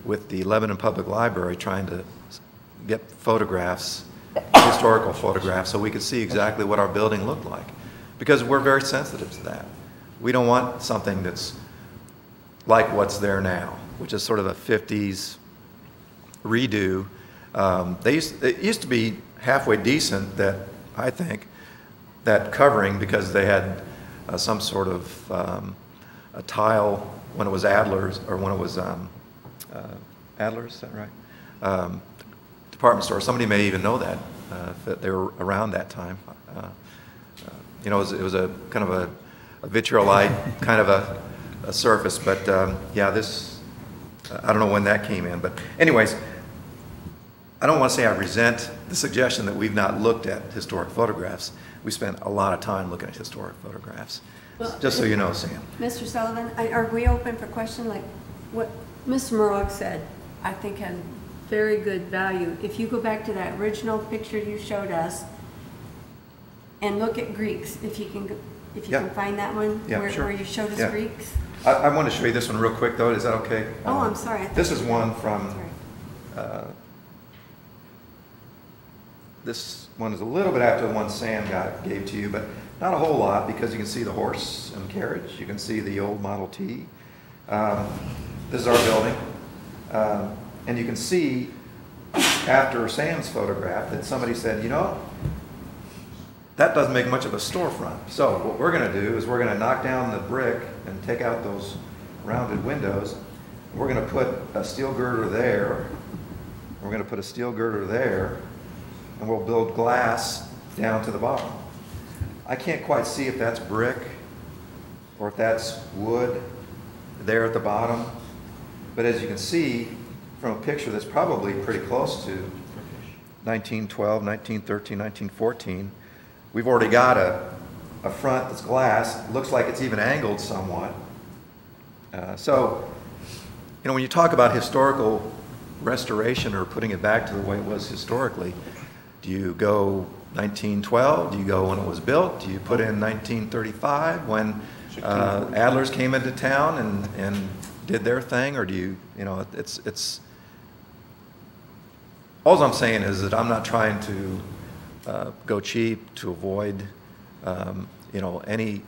with the Lebanon Public Library trying to get photographs, historical photographs, so we could see exactly what our building looked like, because we're very sensitive to that. We don't want something that's like what's there now, which is sort of a 50s redo. It used to be halfway decent, that I think, that covering, because they had some sort of a tile when it was Adler's, or when it was Adler's, is that right? Department store. Somebody may even know that, if they were around that time. It was a kind of a vitriolite kind of a surface, but yeah, this, I don't know when that came in, but anyways, I don't want to say I resent the suggestion that we've not looked at historic photographs. We spent a lot of time looking at historic photographs. Well, just so you know, Sam. Mr. Sullivan, are we open for question? Like what Mr. Morog said, I think has very good value. If you go back to that original picture you showed us and look at Greeks, if you can find that one, Yeah, sure. where you showed us Greeks. I want to show you this one real quick, though. Is that okay? Oh, I'm sorry. This is one from, this one is a little bit after the one Sam gave to you, but not a whole lot, because you can see the horse and carriage. You can see the old Model T. This is our building. And you can see, after Sam's photograph, that somebody said, that doesn't make much of a storefront. So what we're going to do is we're going to knock down the brick and take out those rounded windows. We're going to put a steel girder there. We're going to put a steel girder there, and we'll build glass down to the bottom. I can't quite see if that's brick or if that's wood there at the bottom. But as you can see from a picture that's probably pretty close to 1912, 1913, 1914, we've already got a front that's glass. It looks like it's even angled somewhat. So, when you talk about historical restoration or putting it back to the way it was historically, do you go 1912? Do you go when it was built? Do you put in 1935 when Adler's came into town and did their thing? Or do you, it's all I'm saying is that I'm not trying to go cheap to avoid, any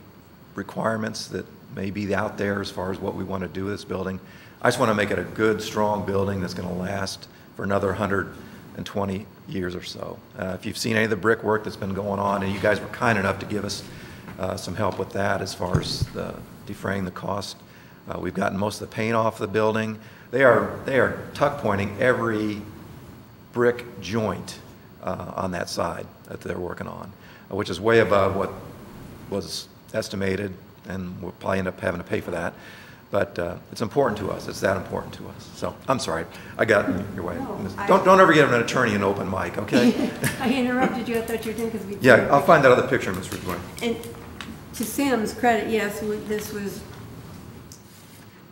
requirements that may be out there as far as what we want to do with this building. I just want to make it a good, strong building that's going to last for another 120 years or so. If you've seen any of the brickwork that's been going on, and you guys were kind enough to give us some help with that as far as defraying the cost, we've gotten most of the paint off the building. They are tuck pointing every brick joint on that side that they're working on, which is way above what was estimated, and we'll probably end up having to pay for that. But it's important to us. It's that important to us. So I'm sorry, I got in your way. No, Don't ever give an attorney an open mic, okay? I interrupted you. I thought you were doing because we. Yeah, I'll find that other picture, Mr. Dwayne. And to Sam's credit, yes, this was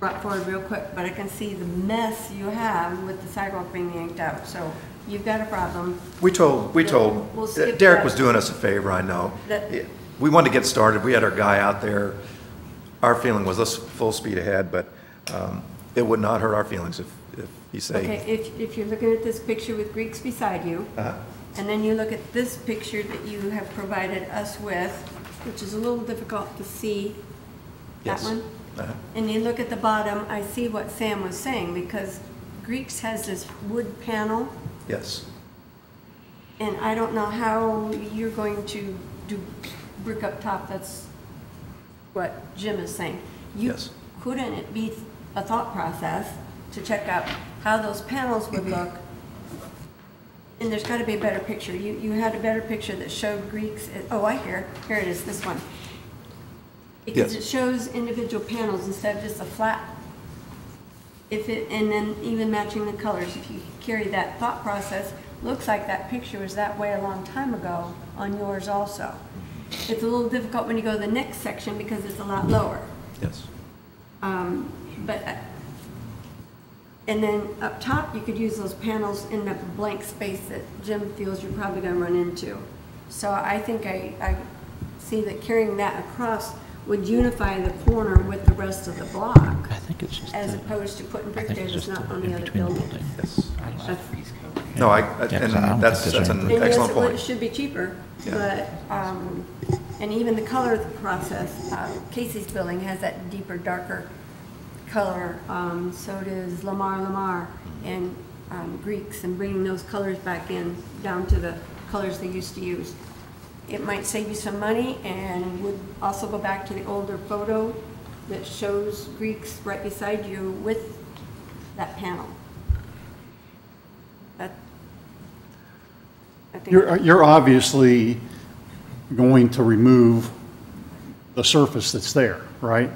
brought forward real quick, but I can see the mess you have with the sidewalk being yanked out, so you've got a problem. We told, We'll skip Derek that. was doing us a favor, I know. That- We wanted to get started, we had our guy out there. Our feeling was let's full speed ahead, but it would not hurt our feelings if you say. Okay, if you're looking at this picture with Greeks beside you, and then you look at this picture that you have provided us with, which is a little difficult to see, that Yes. one, and you look at the bottom, I see what Sam was saying, because Greeks has this wood panel, Yes, and I don't know how you're going to do brick up top, that's what Jim is saying. Yes. Couldn't it be a thought process to check out how those panels would look? And there's gotta be a better picture. You had a better picture that showed Greeks, oh, here it is, this one. Because Yes. it shows individual panels instead of just a flat. And then even matching the colors, if you carry that thought process, looks like that picture was that way a long time ago on yours also. It's a little difficult when you go to the next section because it's a lot lower. yes. And then up top, you could use those panels in the blank space that Jim feels you're probably gonna run into. So I think I see that carrying that across would unify the corner with the rest of the block, I think it's just. as opposed to putting brick there that's not on the other building. Yes. That's- No, Yeah, 'cause I don't and that's think there's an any- And yes, excellent it would- point. should be cheaper, Yeah. but, and even the color process, Casey's building has that deeper, darker color, so does Lamar, and Greeks, and bringing those colors back in, down to the colors they used to use. It might save you some money, and would also go back to the older photo that shows Greeks right beside you with that panel. That, I think. You're obviously going to remove the surface that's there, right?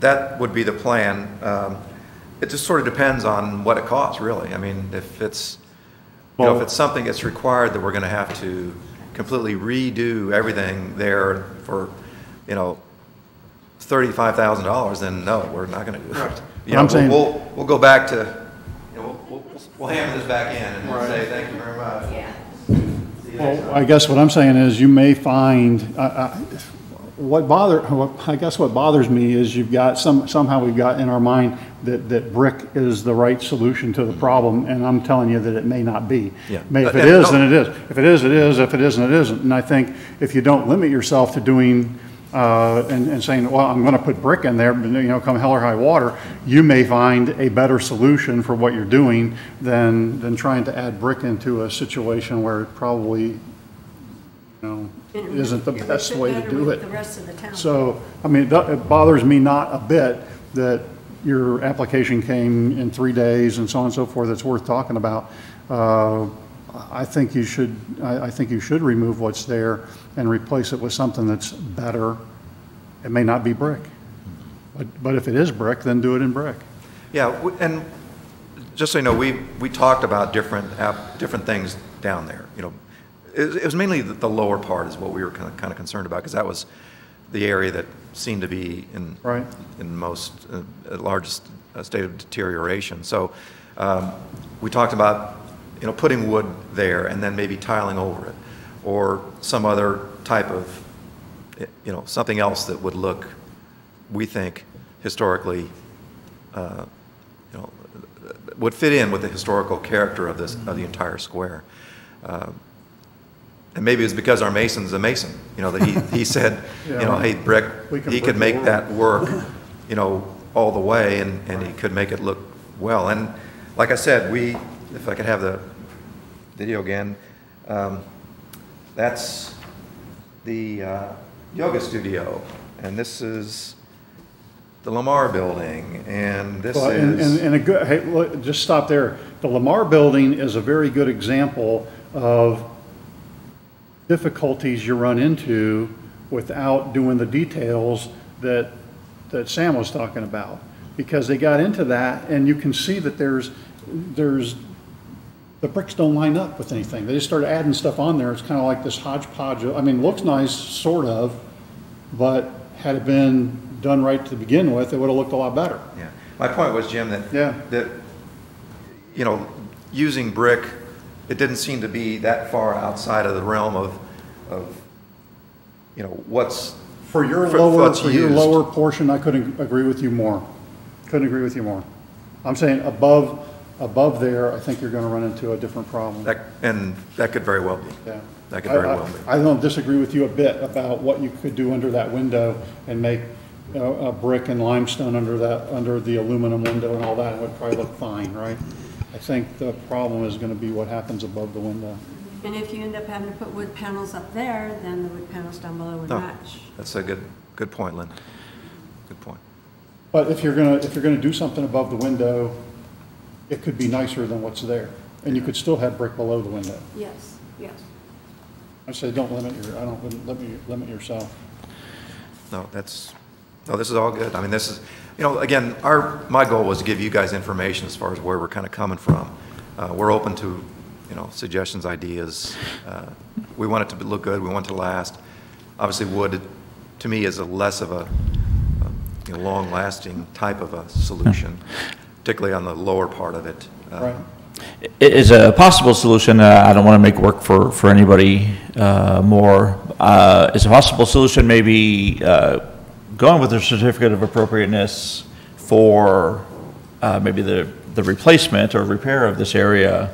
That would be the plan. It just sort of depends on what it costs, really. I mean, if it's, Well- if it's something that's required that we're going to have to completely redo everything there for, $35,000, then no, we're not going to do that. I'm saying- We'll go back to, we'll hammer this back in and say, thank you very much. Yeah. See you next Well, time. I guess what I'm saying is you may find, what bothers me is you've got, somehow we've got in our mind that brick is the right solution to the problem, and I'm telling you that it may not be. Yeah. If it is, then it is. If it is, it is. If it isn't, it isn't. And I think if you don't limit yourself to doing, and saying, well, I'm going to put brick in there, come hell or high water, you may find a better solution for what you're doing than trying to add brick into a situation where it probably, isn't the It would best fit way to better do with it. the rest of the town. So, I mean, it bothers me not a bit that your application came in 3 days and so on and so forth. It's worth talking about. I think you should remove what's there and replace it with something that's better. It may not be brick, but if it is brick, then do it in brick. Yeah, and just so you know, we talked about different things down there, It was mainly the lower part is what we were kind of concerned about, because that was the area that seemed to be in most largest state of deterioration. So we talked about putting wood there and then maybe tiling over it, or some other type of something else that would look, we think, historically would fit in with the historical character of the entire square. And maybe it's because our mason's a mason, that he said, hey, brick, he could make that work, all the way, and he could make it look well. And like I said, if I could have the video again, that's the yoga studio, and this is the Lamar building, and this is... And a good, hey, look, just stop there. The Lamar building is a very good example of difficulties you run into without doing the details that Sam was talking about, because they got into that, and you can see that there's the bricks don't line up with anything. They just started adding stuff on there. It's kind of like this hodgepodge. I mean, it looks nice, sort of, but had it been done right to begin with, it would have looked a lot better. Yeah. My point was, Jim, that, Yeah. you know, using brick, it didn't seem to be that far outside of the realm of you know, what's For your what's used. lower portion, I couldn't agree with you more. Couldn't agree with you more. I'm saying above there, I think you're gonna run into a different problem. And that could very well be. Yeah. That could very well be. I don't disagree with you a bit about what you could do under that window and make a brick and limestone under the aluminum window and all that. It would probably look fine, right? I think the problem is gonna be what happens above the window. And if you end up having to put wood panels up there, then the wood panels down below would No, match. that's a good point, Lynn. Good point. But if you're gonna do something above the window, it could be nicer than what's there. And you could still have brick below the window. Yes, yes. I say don't limit yourself. No, this is all good. I mean, this is, you know, again, my goal was to give you guys information as far as where we're kind of coming from. We're open to, you know, suggestions, ideas. We want it to look good. We want it to last. Obviously, wood, to me, is a less of a you know, long-lasting type of a solution, particularly on the lower part of it. Right. Is a possible solution, I don't want to make work for anybody more, is a possible solution maybe going with a certificate of appropriateness for maybe the replacement or repair of this area,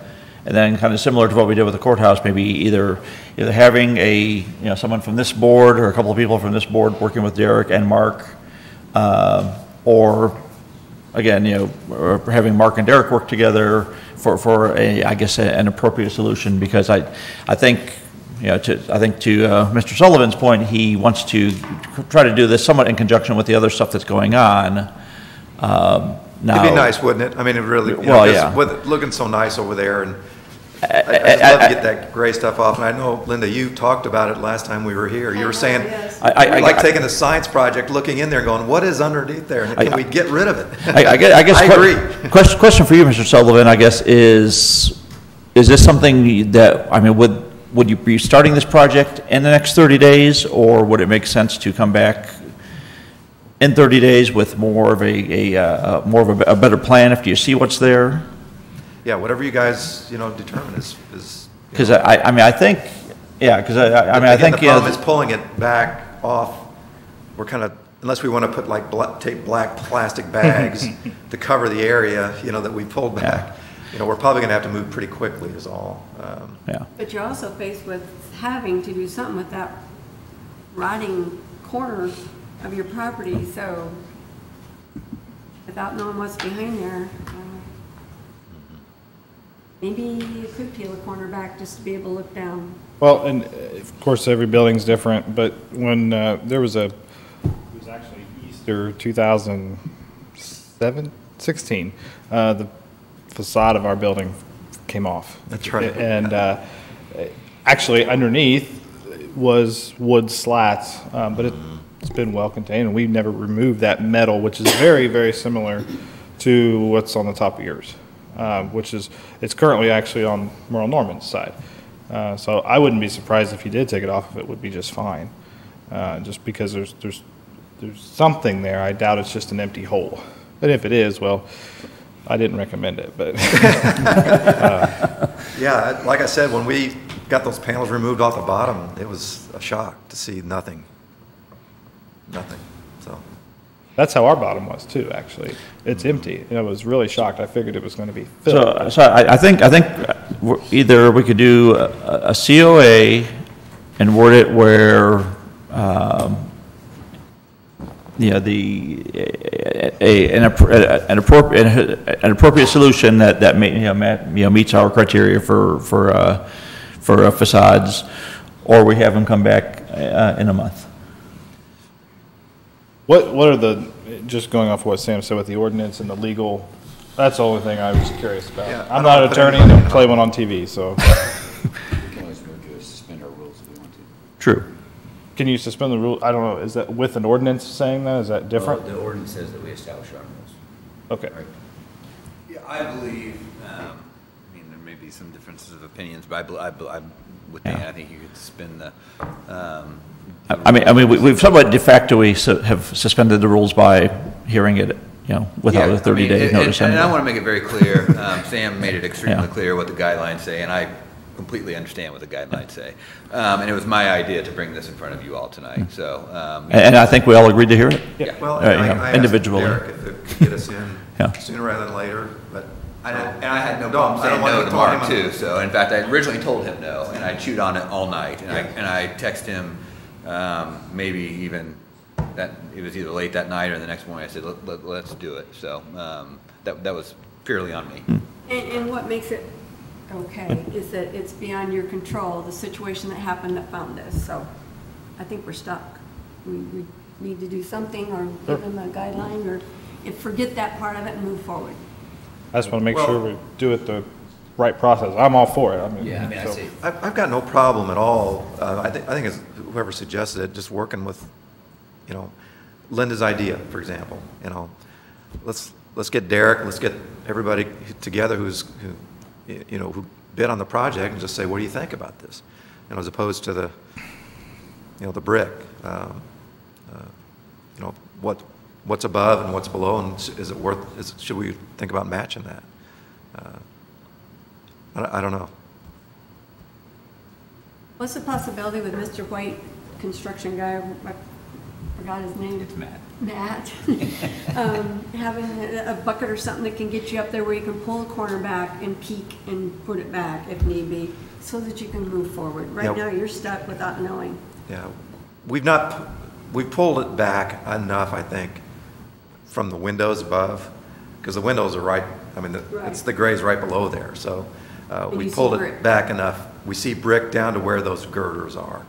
and then kind of similar to what we did with the courthouse, maybe either having someone from this board or a couple of people from this board working with Derek and Mark, or again, or having Mark and Derek work together for an appropriate solution, because I think to Mr. Sullivan's point, he wants to try to do this somewhat in conjunction with the other stuff that's going on. Now, it'd be nice, wouldn't it? I mean, it really, with it looking so nice over there, and I'd love to get that gray stuff off. And I know, Linda, you talked about it last time we were here. You were saying, yes. like taking a science project, looking in there and going, what is underneath there? And can we get rid of it? I guess I agree. Question for you, Mr. Sullivan, I guess, is this something that, I mean, would you be starting this project in the next 30 days, or would it make sense to come back in 30 days with more of a better plan after you see what's there? Yeah, whatever you guys, determine is. Because I think The problem is pulling it back off. We're kind of, unless we want to put take black plastic bags to cover the area, that we pulled back. We're probably going to have to move pretty quickly is all. But you're also faced with having to do something with that rotting corner of your property, so without knowing what's behind there, maybe you could peel a corner back just to be able to look down. Well, and of course, every building's different, but when it was actually Easter 2016, the facade of our building came off. That's right. And actually, underneath was wood slats, but it's been well contained, and we've never removed that metal, which is very, very similar to what's on the top of yours, it's currently actually on Merle Norman's side. So I wouldn't be surprised if you did take it off, if it would be just fine, just because there's something there. I doubt it's just an empty hole, and if it is, well, I didn't recommend it, but. Yeah, like I said, when we got those panels removed off the bottom, it was a shock to see nothing. So. That's how our bottom was too, actually. It's empty. And I was really shocked. I figured it was going to be filled. So I think either we could do a COA and word it where, an appropriate solution that meets our criteria for facades, or we have them come back in a month. What are the, just going off what Sam said with the ordinance and the legal, that's the only thing I was curious about. Yeah, I'm not an attorney, and I play one on TV, so. We can always move to suspend our rules if we want to. True. Can you suspend the rule? I don't know, is that with an ordinance saying that? Is that different? Well, the ordinance says that we establish our rules. Okay. Right. Yeah, I believe, there may be some differences of opinions, but I'm with Dan. I think you could suspend I mean, we've somewhat de facto, have suspended the rules by hearing it, without a 30-day notice. And I want to make it very clear, Sam made it extremely Yeah. clear what the guidelines say, and I completely understand what the guidelines say. And it was my idea to bring this in front of you all tonight, so. And I think we all agreed to hear it? Yeah. Well, Right, I yeah, asked individually. Derek if it could get us in Yeah. sooner rather than later, but. And I had no No, problem I don't saying want no you to to Mark tell him. too, so in fact, I originally told him no, and I chewed on it all night, and I texted him, maybe even that, it was either late that night or the next morning, I said, let's do it, so, that was purely on me. And what makes it okay is that it's beyond your control, the situation that happened that found us. So I think we're stuck. We need to do something or give them a guideline or forget that part of it and move forward. I just want to make sure we do it the right process. I'm all for it. I mean, I see. I've got no problem at all. I think it's whoever suggested it, just working with, Linda's idea, for example. Let's get Derek, let's get everybody together who bid on the project and just say, what do you think about this? As opposed to the, the brick. What's above and what's below, and is it worth? Should we think about matching that? I don't know. What's the possibility with Mr. White, construction guy, I forgot his name. It's Matt. Matt, having a bucket or something that can get you up there where you can pull the corner back and peek and put it back if need be, so that you can move forward. Right now, you're stuck without knowing. Yeah, we've pulled it back enough, I think, from the windows above, because the windows are right. I mean, it's the gray's right below there, so we pulled it back enough. We see brick down to where those girders are.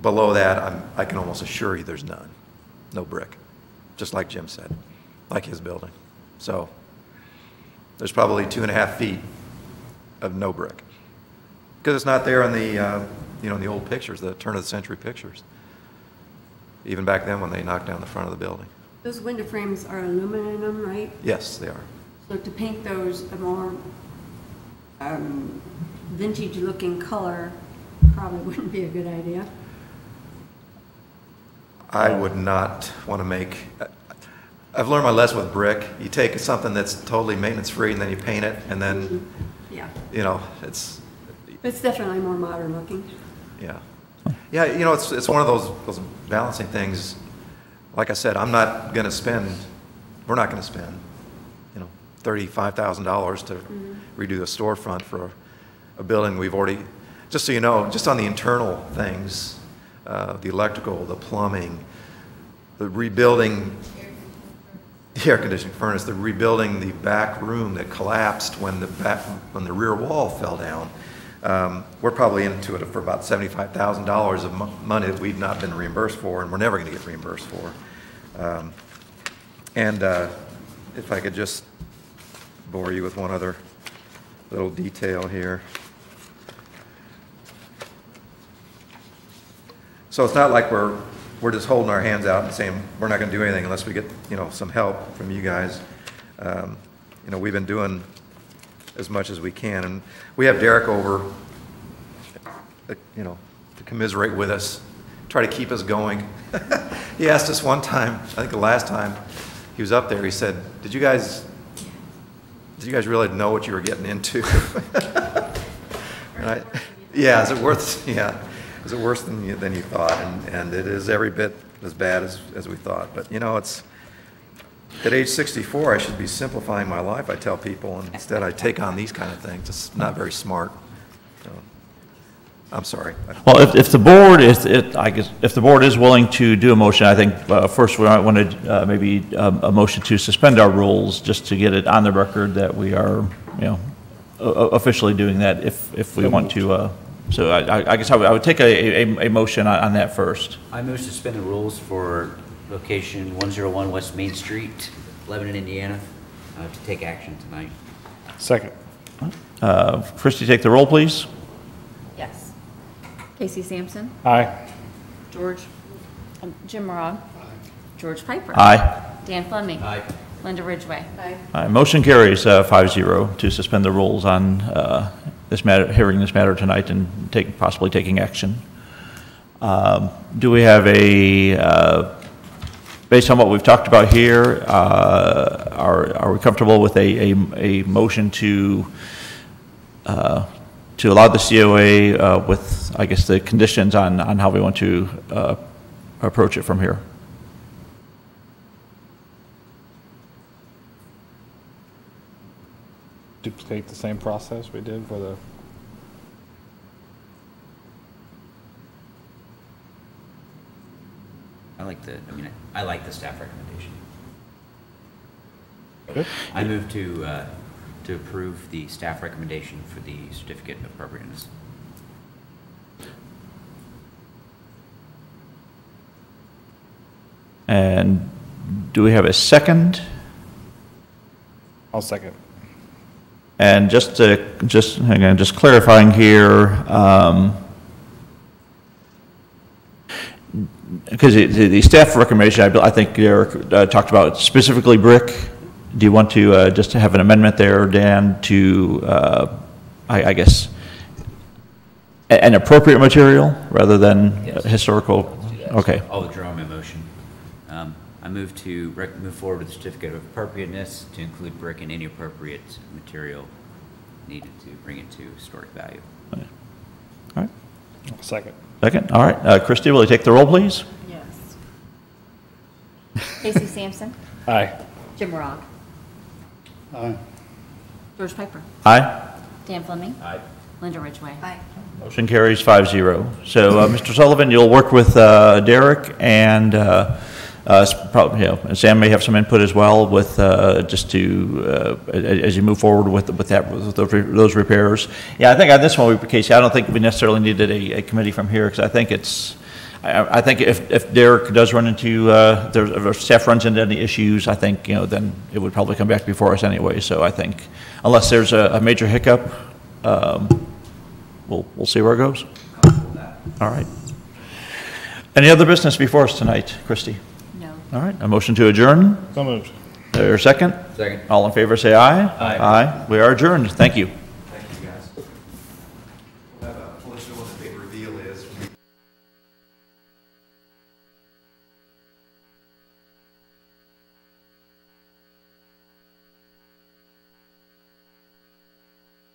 Below that, I can almost assure you there's none, no brick, just like Jim said, like his building. So there's probably 2.5 feet of no brick, because it's not there in the in the old pictures, the turn of the century pictures. Even back then when they knocked down the front of the building. Those window frames are aluminum, right? Yes, they are. So to paint those a more vintage-looking color probably wouldn't be a good idea. I would not want to make. I've learned my lesson with brick. You take something that's totally maintenance-free and then you paint it, and then Yeah. It's definitely more modern looking. Yeah. Yeah, it's one of those balancing things. Like I said, we're not going to spend, $35,000 to redo the storefront for a building we've already, just so you know, just on the internal things, the electrical, the plumbing, the rebuilding the air conditioning furnace, the rebuilding the back room that collapsed when the rear wall fell down. We're probably into it for about $75,000 of money that we've not been reimbursed for, and we're never going to get reimbursed for. If I could just bore you with one other little detail here. So it's not like we're just holding our hands out and saying we're not going to do anything unless we get some help from you guys. We've been doing as much as we can, and we have Derek over, to commiserate with us, try to keep us going. He asked us one time, I think the last time he was up there, he said, "Did you guys really know what you were getting into?" And is it worth? Yeah, is it worse than you thought? And it is every bit as bad as we thought. But it's. At age 64, I should be simplifying my life, I tell people, and instead I take on these kind of things. It's not very smart. So, I'm sorry. Well, if the board is willing to do a motion, I think first we wanted maybe a motion to suspend our rules just to get it on the record that we are, officially doing that if we want to. So I guess I would take a motion on that first. I move to suspend the rules for location 101 West Main Street, Lebanon, Indiana, to take action tonight. Second. Christie, take the roll, please. Yes. Casey Sampson, Aye. Jim Morag, George Piper. Aye. Dan Fleming. Aye. Linda Ridgway. Aye. Motion carries 5-0 to suspend the rules on this matter, hearing this matter tonight and possibly taking action. Do we have based on what we've talked about here, are we comfortable with a motion to allow the COA with, I guess, the conditions on how we want to approach it from here? Duplicate the same process we did for the, I like the staff recommendation. good? I move to approve the staff recommendation for the certificate of appropriateness. And do we have a second? I'll second. And just clarifying here, because the staff recommendation, I think Derek talked about specifically brick. Do you want to just have an amendment there, Dan, to, I guess, an appropriate material rather than Yes. historical? Okay. I'll withdraw my motion. I move to move forward with the certificate of appropriateness to include brick and any appropriate material needed to bring it to historic value. All right. Second. Second. All right. Christie, will you take the roll, please? Yes. Casey Sampson, Aye. Jim Rogg, Aye. George Piper, Aye. Dan Fleming, Aye. Linda Ridgway. Aye. Motion carries 5-0. So, Mr. Sullivan, you'll work with Derek and probably, Sam may have some input as well with just to as you move forward with those repairs. Yeah, I think on this one, Casey, I don't think we necessarily needed a committee from here because I think it's. I think if Derek does run into if staff runs into any issues, I think then it would probably come back before us anyway. So I think unless there's a major hiccup, we'll see where it goes. All right. Any other business before us tonight, Christie? No. All right, a motion to adjourn. So moved. There a second? Second. All in favor, say aye. Aye. Aye. We are adjourned. Thank you. Thank you, guys. We'll let you know what the big reveal is.